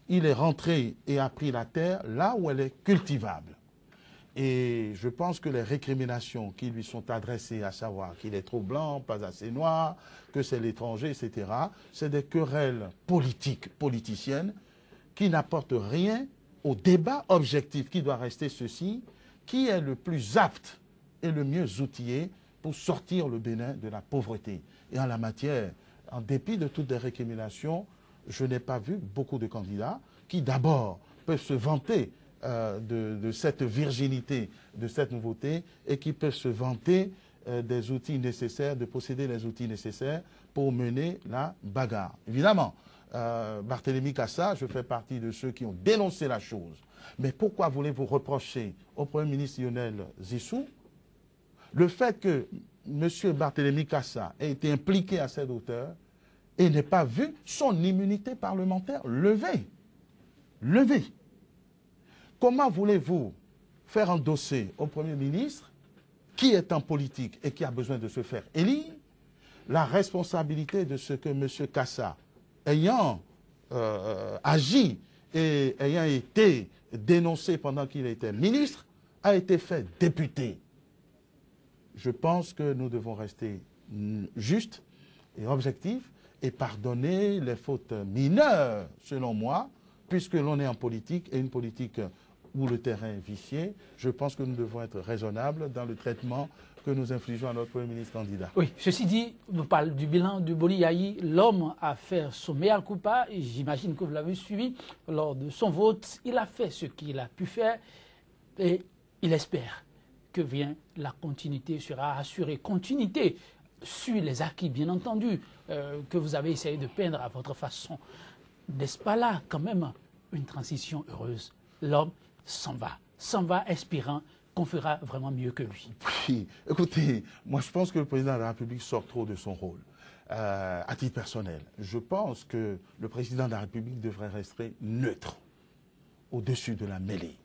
Il est rentré et a pris la terre là où elle est cultivable. Et je pense que les récriminations qui lui sont adressées, à savoir qu'il est trop blanc, pas assez noir, que c'est l'étranger, etc., c'est des querelles politiques, politiciennes, qui n'apportent rien au débat objectif qui doit rester ceci, qui est le plus apte et le mieux outillé pour sortir le Bénin de la pauvreté. Et en la matière, en dépit de toutes les récriminations, je n'ai pas vu beaucoup de candidats qui d'abord peuvent se vanter de cette virginité, de cette nouveauté, et qui peuvent se vanter des outils nécessaires, de posséder les outils nécessaires pour mener la bagarre. Évidemment, Barthélémy Cassa, je fais partie de ceux qui ont dénoncé la chose. Mais pourquoi voulez-vous reprocher au Premier ministre Lionel Zinsou le fait que M. Barthélémy Cassa ait été impliqué à cette hauteur et n'ait pas vu son immunité parlementaire levée? Levée. Comment voulez-vous faire endosser au Premier ministre, qui est en politique et qui a besoin de se faire élire, la responsabilité de ce que M. Cassa, ayant agi et ayant été dénoncé pendant qu'il était ministre, a été fait député? Je pense que nous devons rester justes et objectifs et pardonner les fautes mineures, selon moi, puisque l'on est en politique, et une politique où le terrain est vicié. Je pense que nous devons être raisonnables dans le traitement que nous infligeons à notre Premier ministre candidat.
Oui, ceci dit, on parle du bilan du Boni Yayi. L'homme a fait son mea culpa. J'imagine que vous l'avez suivi lors de son vote. Il a fait ce qu'il a pu faire et il espère que la continuité sera assurée. Continuité sur les acquis, bien entendu, que vous avez essayé de peindre à votre façon. N'est-ce pas là, quand même, une transition heureuse? L'homme s'en va espérant qu'on fera vraiment mieux que lui.
Oui, écoutez, moi je pense que le président de la République sort trop de son rôle. À titre personnel, je pense que le président de la République devrait rester neutre, au-dessus de la mêlée.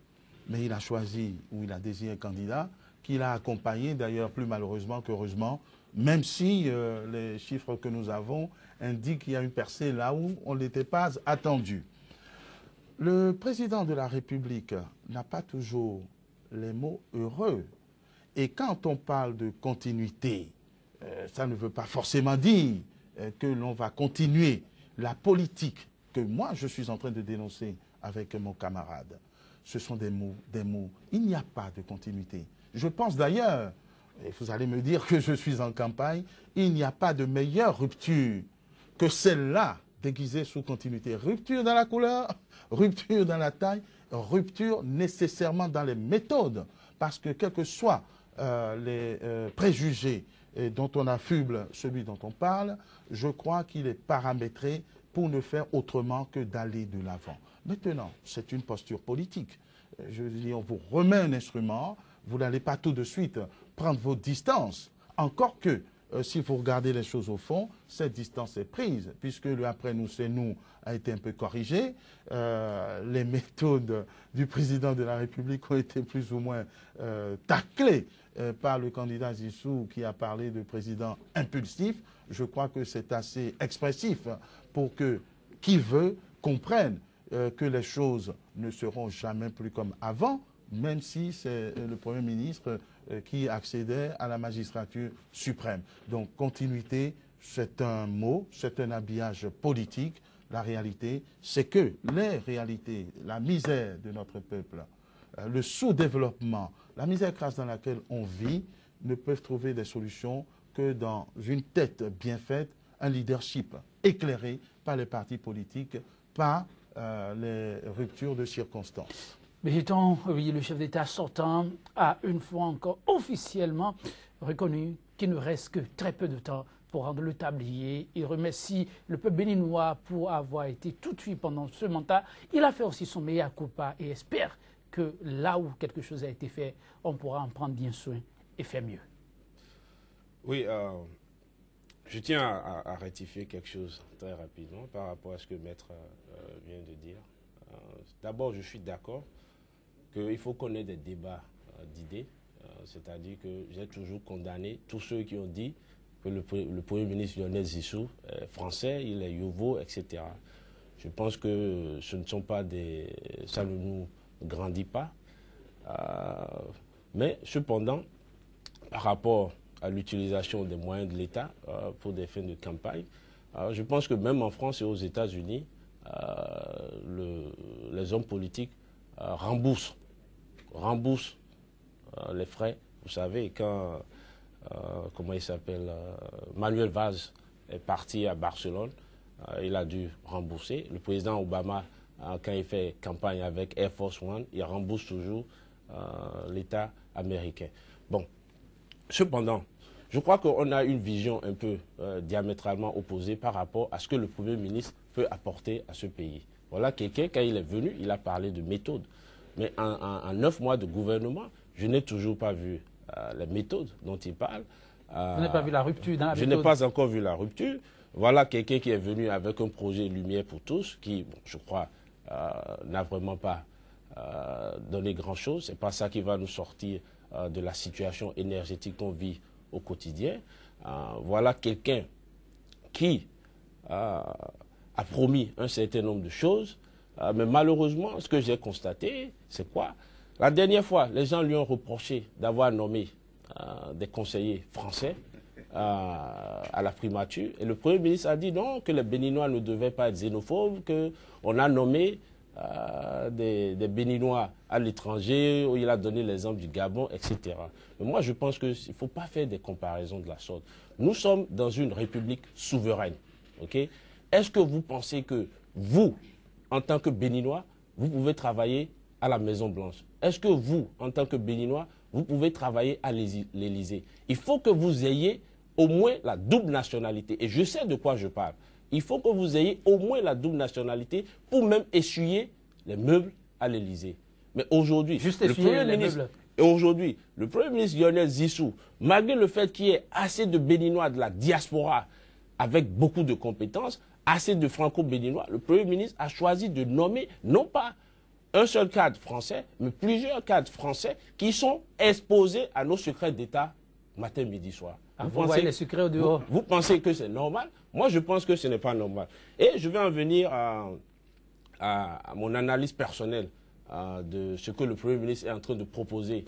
Mais il a choisi, ou il a désigné un candidat, qu'il a accompagné d'ailleurs plus malheureusement qu'heureusement, même si les chiffres que nous avons indiquent qu'il y a une percée là où on n'était pas attendu. Le président de la République n'a pas toujours les mots heureux. Et quand on parle de continuité, ça ne veut pas forcément dire que l'on va continuer la politique que moi je suis en train de dénoncer avec mon camarade. Ce sont des mots. Il n'y a pas de continuité. Je pense d'ailleurs et vous allez me dire que je suis en campagne, il n'y a pas de meilleure rupture que celle-là, déguisée sous continuité. Rupture dans la couleur, rupture dans la taille, rupture nécessairement dans les méthodes. Parce que quels que soient les préjugés dont on affuble celui dont on parle, je crois qu'il est paramétré pour ne faire autrement que d'aller de l'avant. Maintenant, c'est une posture politique. Je veux dire, on vous remet un instrument, vous n'allez pas tout de suite prendre vos distances. Encore que, si vous regardez les choses au fond, cette distance est prise, puisque le « après nous, c'est nous » a été un peu corrigé. Les méthodes du président de la République ont été plus ou moins taclées par le candidat Zissou qui a parlé de président impulsif. Je crois que c'est assez expressif pour que qui veut comprenne que les choses ne seront jamais plus comme avant, même si c'est le Premier ministre qui accédait à la magistrature suprême. Donc, continuité, c'est un mot, c'est un habillage politique. La réalité, c'est que les réalités, la misère de notre peuple, le sous-développement, la misère crasse dans laquelle on vit, ne peuvent trouver des solutions que dans une tête bien faite, un leadership éclairé par les partis politiques, par les ruptures de circonstances.
Béton, oui, le chef d'État sortant a une fois encore officiellement reconnu qu'il ne reste que très peu de temps pour rendre le tablier. Il remercie le peuple béninois pour avoir été tout de suite pendant ce mandat. Il a fait aussi son mea culpa et espère que là où quelque chose a été fait, on pourra en prendre bien soin et faire mieux.
Oui, je tiens à rectifier quelque chose très rapidement par rapport à ce que Maître vient de dire. D'abord, je suis d'accord qu'il faut qu'on ait des débats d'idées, c'est-à-dire que j'ai toujours condamné tous ceux qui ont dit que le Premier ministre Lionel Zissou est français, il est yovo, etc. Je pense que ce ne sont pas des... ça ne nous grandit pas. Mais cependant, par rapport à l'utilisation des moyens de l'État pour des fins de campagne, je pense que même en France et aux États-Unis, les hommes politiques remboursent les frais. Vous savez, quand, comment il s'appelle, Manuel Valls est parti à Barcelone, il a dû rembourser. Le président Obama, quand il fait campagne avec Air Force One, il rembourse toujours l'État américain. Bon, cependant, je crois qu'on a une vision un peu diamétralement opposée par rapport à ce que le Premier ministre peut apporter à ce pays. Voilà quelqu'un, quand il est venu, il a parlé de méthode. Mais en 9 mois de gouvernement, je n'ai toujours pas vu les méthodes dont il parle.
Vous n'avez pas vu la rupture dans la méthode?
Je n'ai pas encore vu la rupture. Voilà quelqu'un qui est venu avec un projet Lumière pour tous, qui, bon, je crois, n'a vraiment pas donné grand-chose. Ce n'est pas ça qui va nous sortir de la situation énergétique qu'on vit au quotidien. Voilà quelqu'un qui a promis un certain nombre de choses, mais malheureusement, ce que j'ai constaté, c'est quoi? La dernière fois, les gens lui ont reproché d'avoir nommé des conseillers français à la primature, et le Premier ministre a dit non, que les Béninois ne devaient pas être xénophobes, qu'on a nommé des Béninois à l'étranger, où il a donné l'exemple du Gabon, etc. Mais moi, je pense qu'il ne faut pas faire des comparaisons de la sorte. Nous sommes dans une république souveraine. Okay? Est-ce que vous pensez que vous, en tant que Béninois, vous pouvez travailler à la Maison-Blanche? Est-ce que vous, en tant que Béninois, vous pouvez travailler à l'Élysée? Il faut que vous ayez au moins la double nationalité. Et je sais de quoi je parle. Il faut que vous ayez au moins la double nationalité pour même essuyer les meubles à l'Élysée. Mais aujourd'hui, le Premier ministre Lionel Zissou, malgré le fait qu'il y ait assez de Béninois de la diaspora avec beaucoup de compétences, assez de franco-béninois, le Premier ministre a choisi de nommer non pas un seul cadre français, mais plusieurs cadres français qui sont exposés à nos secrets d'État matin, midi, soir.
Vous voyez les secrets au dehors.
Vous pensez que c'est normal? Moi, je pense que ce n'est pas normal. Et je vais en venir à mon analyse personnelle de ce que le Premier ministre est en train de proposer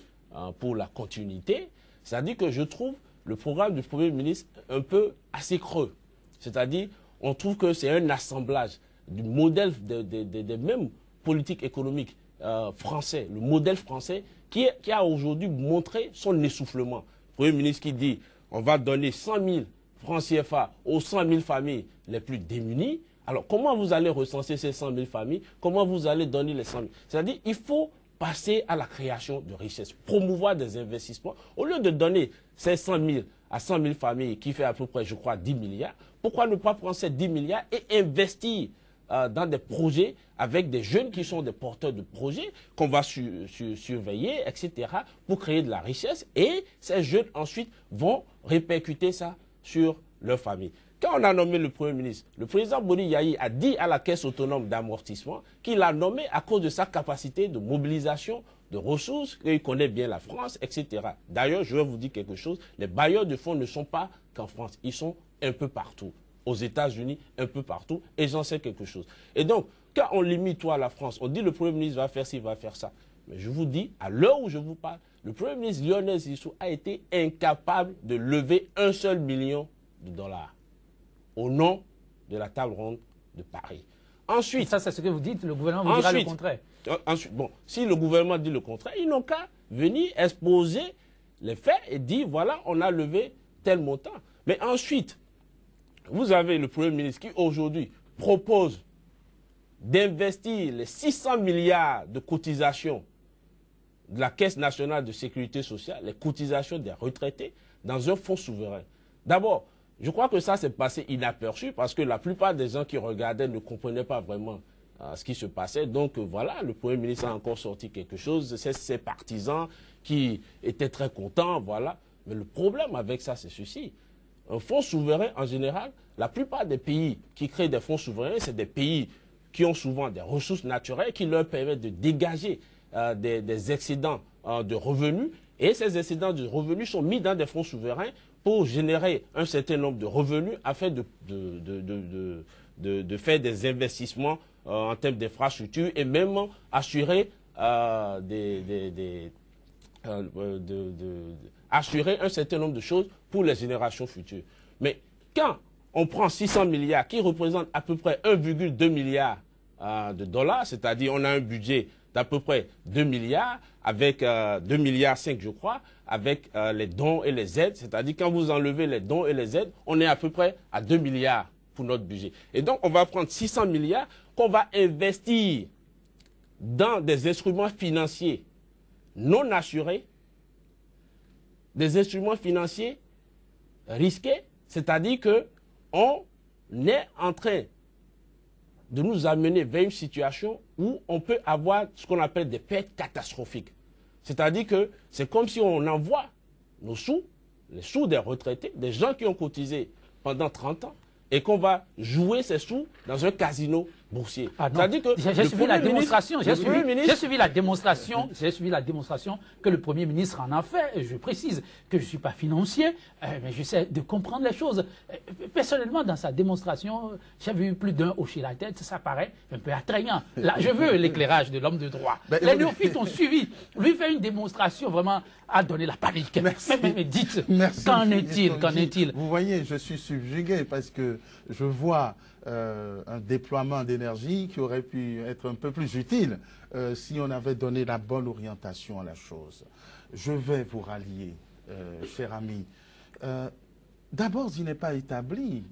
pour la continuité. C'est-à-dire que je trouve le programme du Premier ministre un peu assez creux. C'est-à-dire, on trouve que c'est un assemblage du modèle des mêmes politiques économiques français, le modèle français qui a aujourd'hui montré son essoufflement. Premier ministre qui dit on va donner 100 000 francs CFA aux 100 000 familles les plus démunies. Alors, comment vous allez recenser ces 100 000 familles? Comment vous allez donner les 100 000? C'est-à-dire, il faut passer à la création de richesses, promouvoir des investissements. Au lieu de donner ces 100 000 à 100 000 familles, qui fait à peu près, je crois, 10 milliards, pourquoi ne pas prendre ces 10 milliards et investir dans des projets avec des jeunes qui sont des porteurs de projets qu'on va surveiller, etc., pour créer de la richesse. Et ces jeunes, ensuite, vont répercuter ça sur leur famille. Quand on a nommé le Premier ministre, le président Boni Yayi a dit à la Caisse autonome d'amortissement qu'il l'a nommé à cause de sa capacité de mobilisation de ressources, qu'il connaît bien la France, etc. D'ailleurs, je vais vous dire quelque chose, les bailleurs de fonds ne sont pas qu'en France, ils sont un peu partout. Aux États-Unis, un peu partout, et j'en sais quelque chose. Et donc, quand on limite toi à la France, on dit le Premier ministre va faire ci, va faire ça. Mais je vous dis, à l'heure où je vous parle, le Premier ministre Lionel Zinsou a été incapable de lever $1 seul million au nom de la table ronde de Paris. Ensuite,
ça c'est ce que vous dites, le gouvernement vous dira le contraire.
Ensuite, bon, si le gouvernement dit le contraire, ils n'ont qu'à venir exposer les faits et dire, voilà, on a levé tel montant. Mais ensuite, vous avez le Premier ministre qui aujourd'hui propose d'investir les 600 milliards de cotisations de la Caisse nationale de sécurité sociale, les cotisations des retraités, dans un fonds souverain. D'abord, je crois que ça s'est passé inaperçu parce que la plupart des gens qui regardaient ne comprenaient pas vraiment ce qui se passait. Donc voilà, le Premier ministre a encore sorti quelque chose. C'est ses partisans qui étaient très contents, voilà. Mais le problème avec ça, c'est ceci. Un fonds souverain, en général, la plupart des pays qui créent des fonds souverains, c'est des pays qui ont souvent des ressources naturelles qui leur permettent de dégager des excédents de revenus. Et ces excédents de revenus sont mis dans des fonds souverains pour générer un certain nombre de revenus afin de faire des investissements en termes d'infrastructures et même assurer, assurer un certain nombre de choses pour les générations futures. Mais quand on prend 600 milliards qui représentent à peu près 1,2 milliard de dollars, c'est-à-dire on a un budget d'à peu près 2 milliards, avec 2,5 milliards, je crois, avec les dons et les aides. C'est-à-dire quand vous enlevez les dons et les aides, on est à peu près à 2 milliards pour notre budget. Et donc, on va prendre 600 milliards qu'on va investir dans des instruments financiers non assurés, des instruments financiers risqués, c'est-à-dire qu'on est en train de nous amener vers une situation où on peut avoir ce qu'on appelle des pertes catastrophiques. C'est-à-dire que c'est comme si on envoie nos sous, les sous des retraités, des gens qui ont cotisé pendant 30 ans, et qu'on va jouer ces sous dans un casino boursier.
C'est-à-dire que j'ai suivi la démonstration. J'ai suivi la démonstration que le Premier ministre en a fait. Et je précise que je ne suis pas financier, mais j'essaie de comprendre les choses. Personnellement, dans sa démonstration, j'ai vu plus d'un hocher la tête. Ça paraît un peu attrayant. Là, je veux l'éclairage de l'homme de droit. Les néophytes ont suivi. Lui fait une démonstration vraiment à donner la panique. Mais dites, qu'en est-il?
Vous voyez, je suis subjugué parce que je vois un déploiement d'énergie qui aurait pu être un peu plus utile si on avait donné la bonne orientation à la chose. Je vais vous rallier, cher ami. D'abord, il n'est pas établi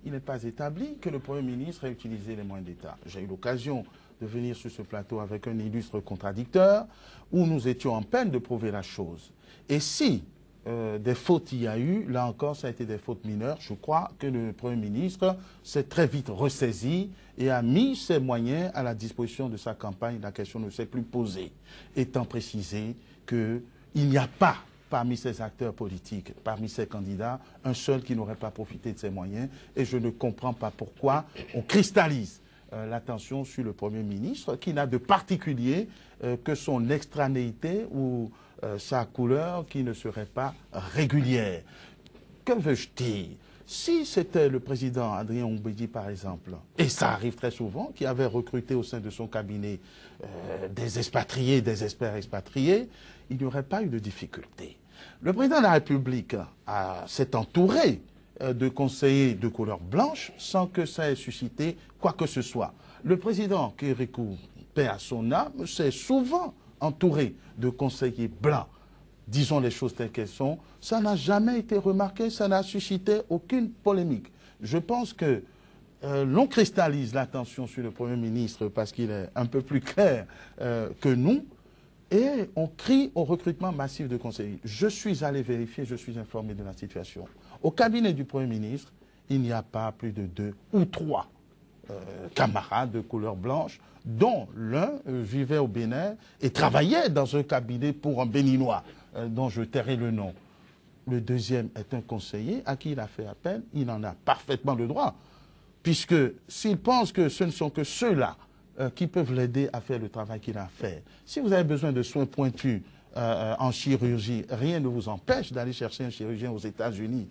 que le Premier ministre ait utilisé les moyens d'État. J'ai eu l'occasion de venir sur ce plateau avec un illustre contradicteur où nous étions en peine de prouver la chose. Et si des fautes il y a eu, là encore ça a été des fautes mineures, je crois que le Premier ministre s'est très vite ressaisi et a mis ses moyens à la disposition de sa campagne. La question ne s'est plus posée, étant précisé qu'il n'y a pas parmi ces acteurs politiques, parmi ces candidats, un seul qui n'aurait pas profité de ses moyens, et je ne comprends pas pourquoi on cristallise l'attention sur le Premier ministre, qui n'a de particulier que son extranéité ou sa couleur qui ne serait pas régulière. Que veux-je dire? Si c'était le président Adrien Oumbédi, par exemple, et ça arrive très souvent, qui avait recruté au sein de son cabinet des expatriés, des experts expatriés, il n'y aurait pas eu de difficulté. Le président de la République s'est entouré de conseillers de couleur blanche sans que ça ait suscité quoi que ce soit. Le président Kérékou, paix à son âme, s'est souvent entouré de conseillers blancs. disons les choses telles qu'elles sont, ça n'a jamais été remarqué, ça n'a suscité aucune polémique. Je pense que l'on cristallise l'attention sur le Premier ministre parce qu'il est un peu plus clair que nous, et on crie au recrutement massif de conseillers. Je suis allé vérifier, je suis informé de la situation. Au cabinet du Premier ministre, il n'y a pas plus de 2 ou 3 camarades de couleur blanche, dont l'un vivait au Bénin et travaillait dans un cabinet pour un Béninois, dont je tairai le nom. Le deuxième est un conseiller à qui il a fait appel, il en a parfaitement le droit, puisque s'il pense que ce ne sont que ceux-là qui peuvent l'aider à faire le travail qu'il a à faire. Si vous avez besoin de soins pointus en chirurgie, rien ne vous empêche d'aller chercher un chirurgien aux États-Unis.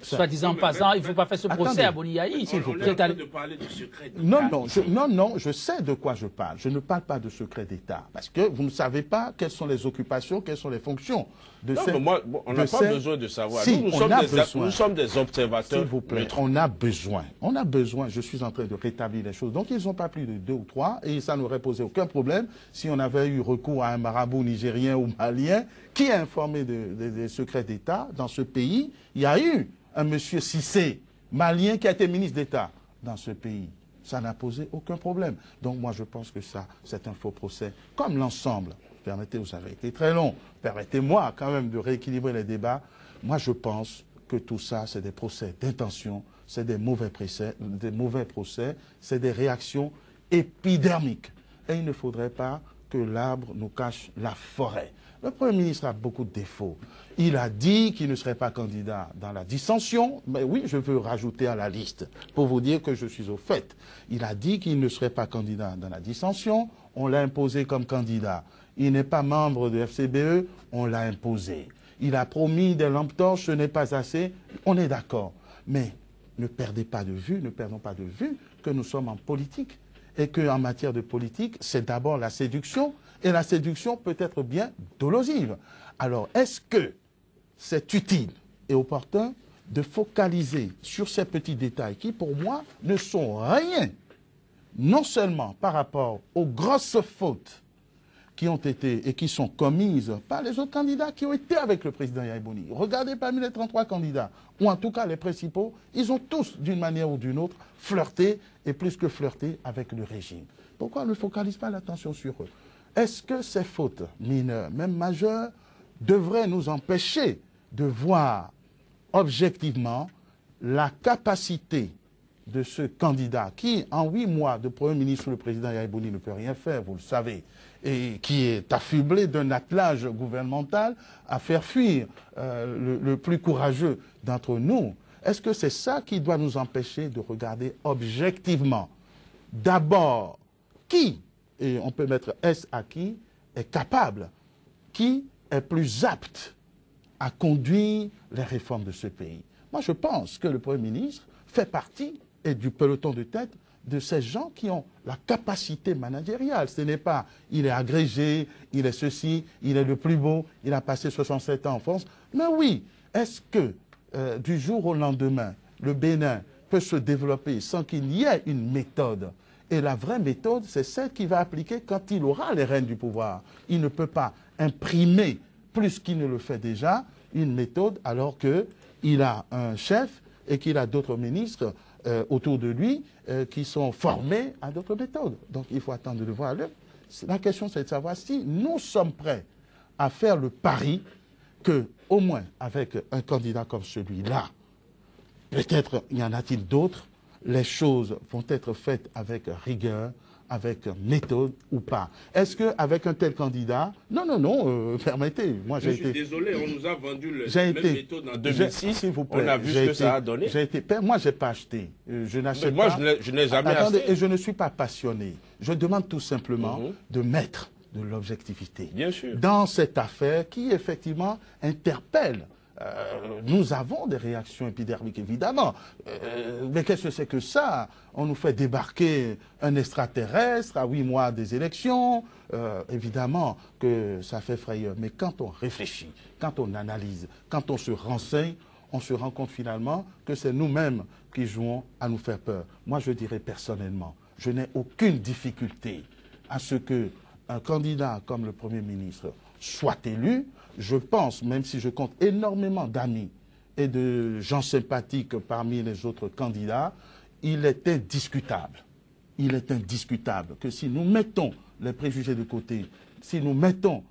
Soit disant passant, il ne faut pas faire ce procès à Boniaï.
On est en train de parler de secret d'État.
Non, je sais de quoi je parle. Je ne parle pas de secret d'État. Parce que vous ne savez pas quelles sont les occupations, quelles sont les fonctions de ces...
Non, mais moi, on n'a pas besoin de savoir.
Si,
nous sommes des observateurs.
S'il vous plaît, on a besoin. On a besoin. Je suis en train de rétablir les choses. Donc, ils n'ont pas plus de 2 ou 3 et ça n'aurait posé aucun problème si on avait eu recours à un marabout nigérien ou malien qui a informé des secrets d'État dans ce pays. Il y a eu un monsieur Cissé, malien, qui a été ministre d'État dans ce pays. Ça n'a posé aucun problème. Donc moi, je pense que ça, c'est un faux procès. Comme l'ensemble, permettez, vous avez été très long, permettez-moi quand même de rééquilibrer les débats. Moi, je pense que tout ça, c'est des procès d'intention, c'est des mauvais procès, c'est des réactions épidermiques. Et il ne faudrait pas que l'arbre nous cache la forêt. Le Premier ministre a beaucoup de défauts. Il a dit qu'il ne serait pas candidat dans la dissension. Mais oui, je veux rajouter à la liste pour vous dire que je suis au fait. Il a dit qu'il ne serait pas candidat dans la dissension. On l'a imposé comme candidat. Il n'est pas membre de FCBE. On l'a imposé. Il a promis des lampes torches. Ce n'est pas assez. On est d'accord. Mais ne perdons pas de vue que nous sommes en politique. Et qu'en matière de politique, c'est d'abord la séduction. Et la séduction peut être bien dolosive. Alors, est-ce que c'est utile et opportun de focaliser sur ces petits détails qui, pour moi, ne sont rien, non seulement par rapport aux grosses fautes qui ont été et qui sont commises par les autres candidats qui ont été avec le président Yahya Boni. Regardez parmi les 33 candidats, ou en tout cas les principaux, ils ont tous, d'une manière ou d'une autre, flirté, et plus que flirté, avec le régime. Pourquoi on ne focalise pas l'attention sur eux? Est-ce que ces fautes mineures, même majeures, devraient nous empêcher de voir objectivement la capacité de ce candidat qui, en 8 mois de Premier ministre, le président Yahya Boni ne peut rien faire, vous le savez, et qui est affublé d'un attelage gouvernemental à faire fuir le plus courageux d'entre nous? Est-ce que c'est ça qui doit nous empêcher de regarder objectivement d'abord qui, et on peut mettre S à qui, est capable, qui est plus apte à conduire les réformes de ce pays? Moi, je pense que le Premier ministre fait partie, et du peloton de tête, de ces gens qui ont la capacité managériale. Ce n'est pas, il est agrégé, il est ceci, il est le plus beau, il a passé 67 ans en France. Mais oui, est-ce que du jour au lendemain, le Bénin peut se développer sans qu'il y ait une méthode? Et la vraie méthode, c'est celle qu'il va appliquer quand il aura les rênes du pouvoir. Il ne peut pas imprimer, plus qu'il ne le fait déjà, une méthode alors qu'il a un chef et qu'il a d'autres ministres autour de lui qui sont formés à d'autres méthodes. Donc il faut attendre de le voir. La question, c'est de savoir si nous sommes prêts à faire le pari que, au moins avec un candidat comme celui-là, peut-être y en a-t-il d'autres, les choses vont être faites avec rigueur, avec méthode ou pas. Est-ce qu'avec un tel candidat... Non, permettez. Moi,
je suis désolé, on nous a vendu la même méthode en 2006.
S'il vous plaît,
on a vu ce que ça a donné.
Moi, je n'ai pas acheté. Je n'achète
pas.
Moi,
je n'ai jamais acheté.
Et je ne suis pas passionné. Je demande tout simplement de mettre de l'objectivité.
Bien sûr.
Dans cette affaire qui, effectivement, interpelle. Nous avons des réactions épidermiques, évidemment. Mais qu'est-ce que c'est que ça? On nous fait débarquer un extraterrestre à 8 mois des élections. Évidemment que ça fait frayeur. Mais quand on réfléchit, quand on analyse, quand on se renseigne, on se rend compte finalement que c'est nous-mêmes qui jouons à nous faire peur. Moi, je dirais personnellement, je n'ai aucune difficulté à ce qu'un candidat comme le Premier ministre soit élu, je pense, même si je compte énormément d'amis et de gens sympathiques parmi les autres candidats, il est indiscutable que si nous mettons les préjugés de côté, si nous mettons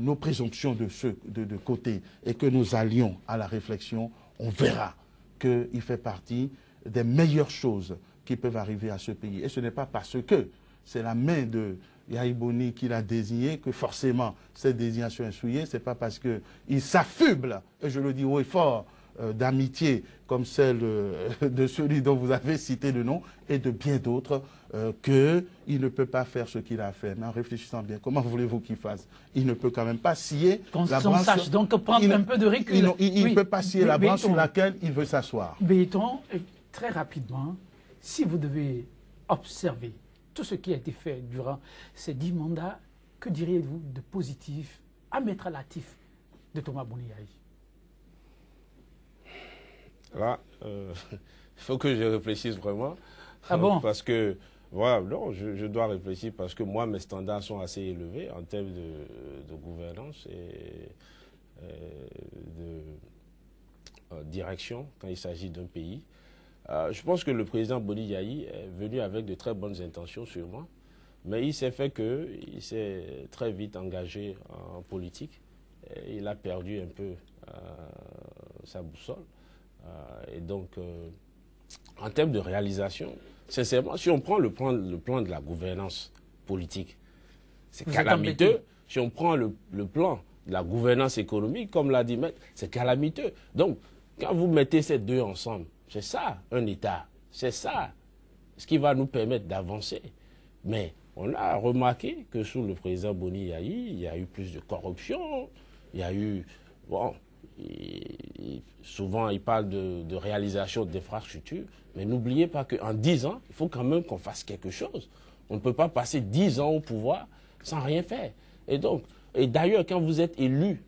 nos présomptions de côté et que nous allions à la réflexion, on verra qu'il fait partie des meilleures choses qui peuvent arriver à ce pays. Et ce n'est pas parce que c'est la main de Yahya Boni qui l'a désigné que forcément cette désignation est souillée. Ce n'est pas parce qu'il s'affuble, et je le dis haut et fort, d'amitié comme celle de celui dont vous avez cité le nom et de bien d'autres, qu'il ne peut pas faire ce qu'il a fait. Mais en réfléchissant bien, comment voulez-vous qu'il fasse? Il ne peut quand même pas scier la branche.
Sache donc prendre un peu de recul.
Il ne peut pas scier la branche sur laquelle il veut s'asseoir.
Béton, très rapidement, si vous devez observer tout ce qui a été fait durant ces 10 mandats, que diriez-vous de positif à mettre à l'actif de Thomas Boni Yayi?
Là, il faut que je réfléchisse vraiment.
Ah bon?
Parce que, voilà, non, je dois réfléchir parce que moi, mes standards sont assez élevés en termes de gouvernance et de direction quand il s'agit d'un pays. Je pense que le président Boni Yayi est venu avec de très bonnes intentions sûrement, mais il s'est fait qu'il s'est très vite engagé en politique. Et il a perdu un peu sa boussole. Et donc, en termes de réalisation, sincèrement, si on prend le plan de la gouvernance politique, c'est calamiteux. Si on prend le plan de la gouvernance économique, comme l'a dit Maître, c'est calamiteux. Donc, quand vous mettez ces deux ensemble, c'est ça un État. C'est ça ce qui va nous permettre d'avancer. Mais on a remarqué que sous le président Boni Yayi, il y a eu plus de corruption, il y a eu... Bon, souvent, il parle de réalisation d'infrastructures, mais n'oubliez pas qu'en 10 ans, il faut quand même qu'on fasse quelque chose. On ne peut pas passer 10 ans au pouvoir sans rien faire. Et d'ailleurs, quand vous êtes élu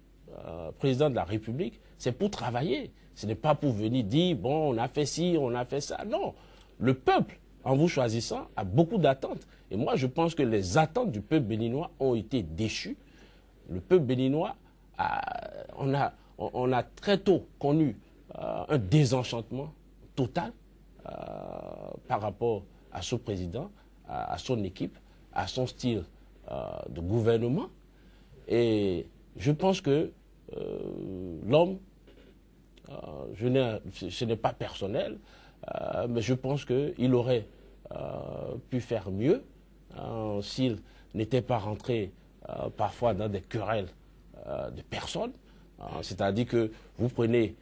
président de la République, c'est pour travailler. Ce n'est pas pour venir dire, bon, on a fait ci, on a fait ça. Non, le peuple, en vous choisissant, a beaucoup d'attentes. Et moi, je pense que les attentes du peuple béninois ont été déchues. Le peuple béninois, on a très tôt connu un désenchantement total par rapport à ce président, à son équipe, à son style de gouvernement. Et je pense que l'homme, ce n'est pas personnel, mais je pense qu'il aurait pu faire mieux s'il n'était pas rentré parfois dans des querelles de personnes. C'est-à-dire que vous prenez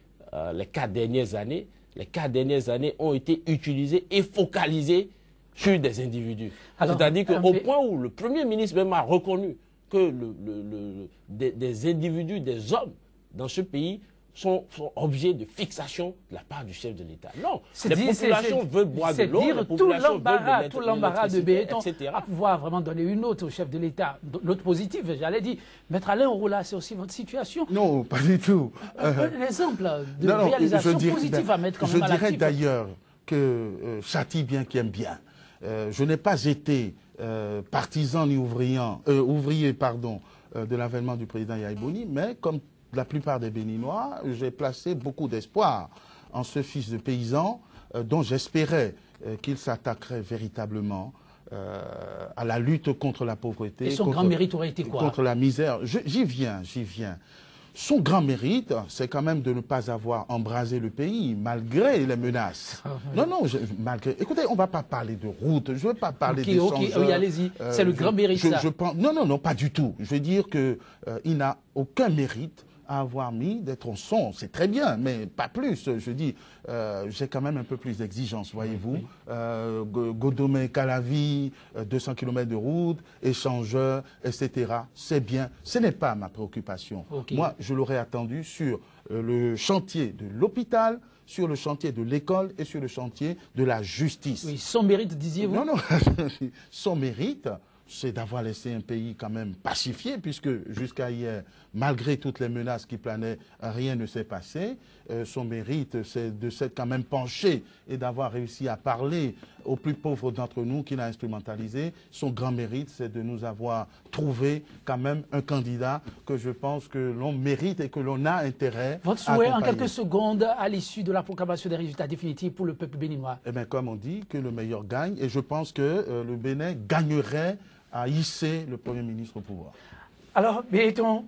les 4 dernières années, les 4 dernières années ont été utilisées et focalisées sur des individus. C'est-à-dire qu'au point où le Premier ministre même a reconnu que des individus, des hommes dans ce pays sont objets de fixation de la part du chef de l'État. Non, les populations veulent boire de l'eau, les populations veulent
tout l'embarras de Béton
etc.
à pouvoir vraiment donner une note au chef de l'État. L'autre positive, j'allais dire, Maître Alain Ourula, c'est aussi votre situation.
Non, pas du tout.
Un exemple de réalisation positive à mettre quand même à l'actif.
Je dirais d'ailleurs que châtie bien qui aime bien. Je n'ai pas été partisan ni ouvrier de l'avènement du président Yahya Boni, mais comme la plupart des Béninois, j'ai placé beaucoup d'espoir en ce fils de paysan dont j'espérais qu'il s'attaquerait véritablement à la lutte contre la pauvreté.
Et son grand mérite aurait été quoi?
Contre la misère. J'y viens. Son grand mérite, c'est quand même de ne pas avoir embrasé le pays, malgré les menaces. Malgré... Écoutez, on ne va pas parler de route, je ne veux pas parler d'échanges.
Oui, allez-y, c'est le grand mérite, ça.
Non, pas du tout. Je veux dire qu'il n'a aucun mérite à avoir mis des tronçons. C'est très bien, mais pas plus. Je dis, j'ai quand même un peu plus d'exigence, voyez-vous. Godomé-Calavi, 200 km de route, échangeurs, etc. C'est bien. Ce n'est pas ma préoccupation. Moi, je l'aurais attendu sur le chantier de l'hôpital, sur le chantier de l'école et sur le chantier de la justice.
Oui, son mérite, disiez-vous?
Non, son mérite, c'est d'avoir laissé un pays quand même pacifié, puisque jusqu'à hier, malgré toutes les menaces qui planaient, rien ne s'est passé. Son mérite, c'est de s'être quand même penché et d'avoir réussi à parler aux plus pauvres d'entre nous qu'il a instrumentalisé. Son grand mérite, c'est de nous avoir trouvé quand même un candidat que je pense que l'on mérite et que l'on a intérêt
Votre
à
souhait en
accompagner.
quelques secondes à l'issue de la proclamation des résultats définitifs pour le peuple béninois?
Eh bien, comme on dit, que le meilleur gagne. Et je pense que le Bénin gagnerait à hisser le Premier ministre au pouvoir.
Alors, Béton,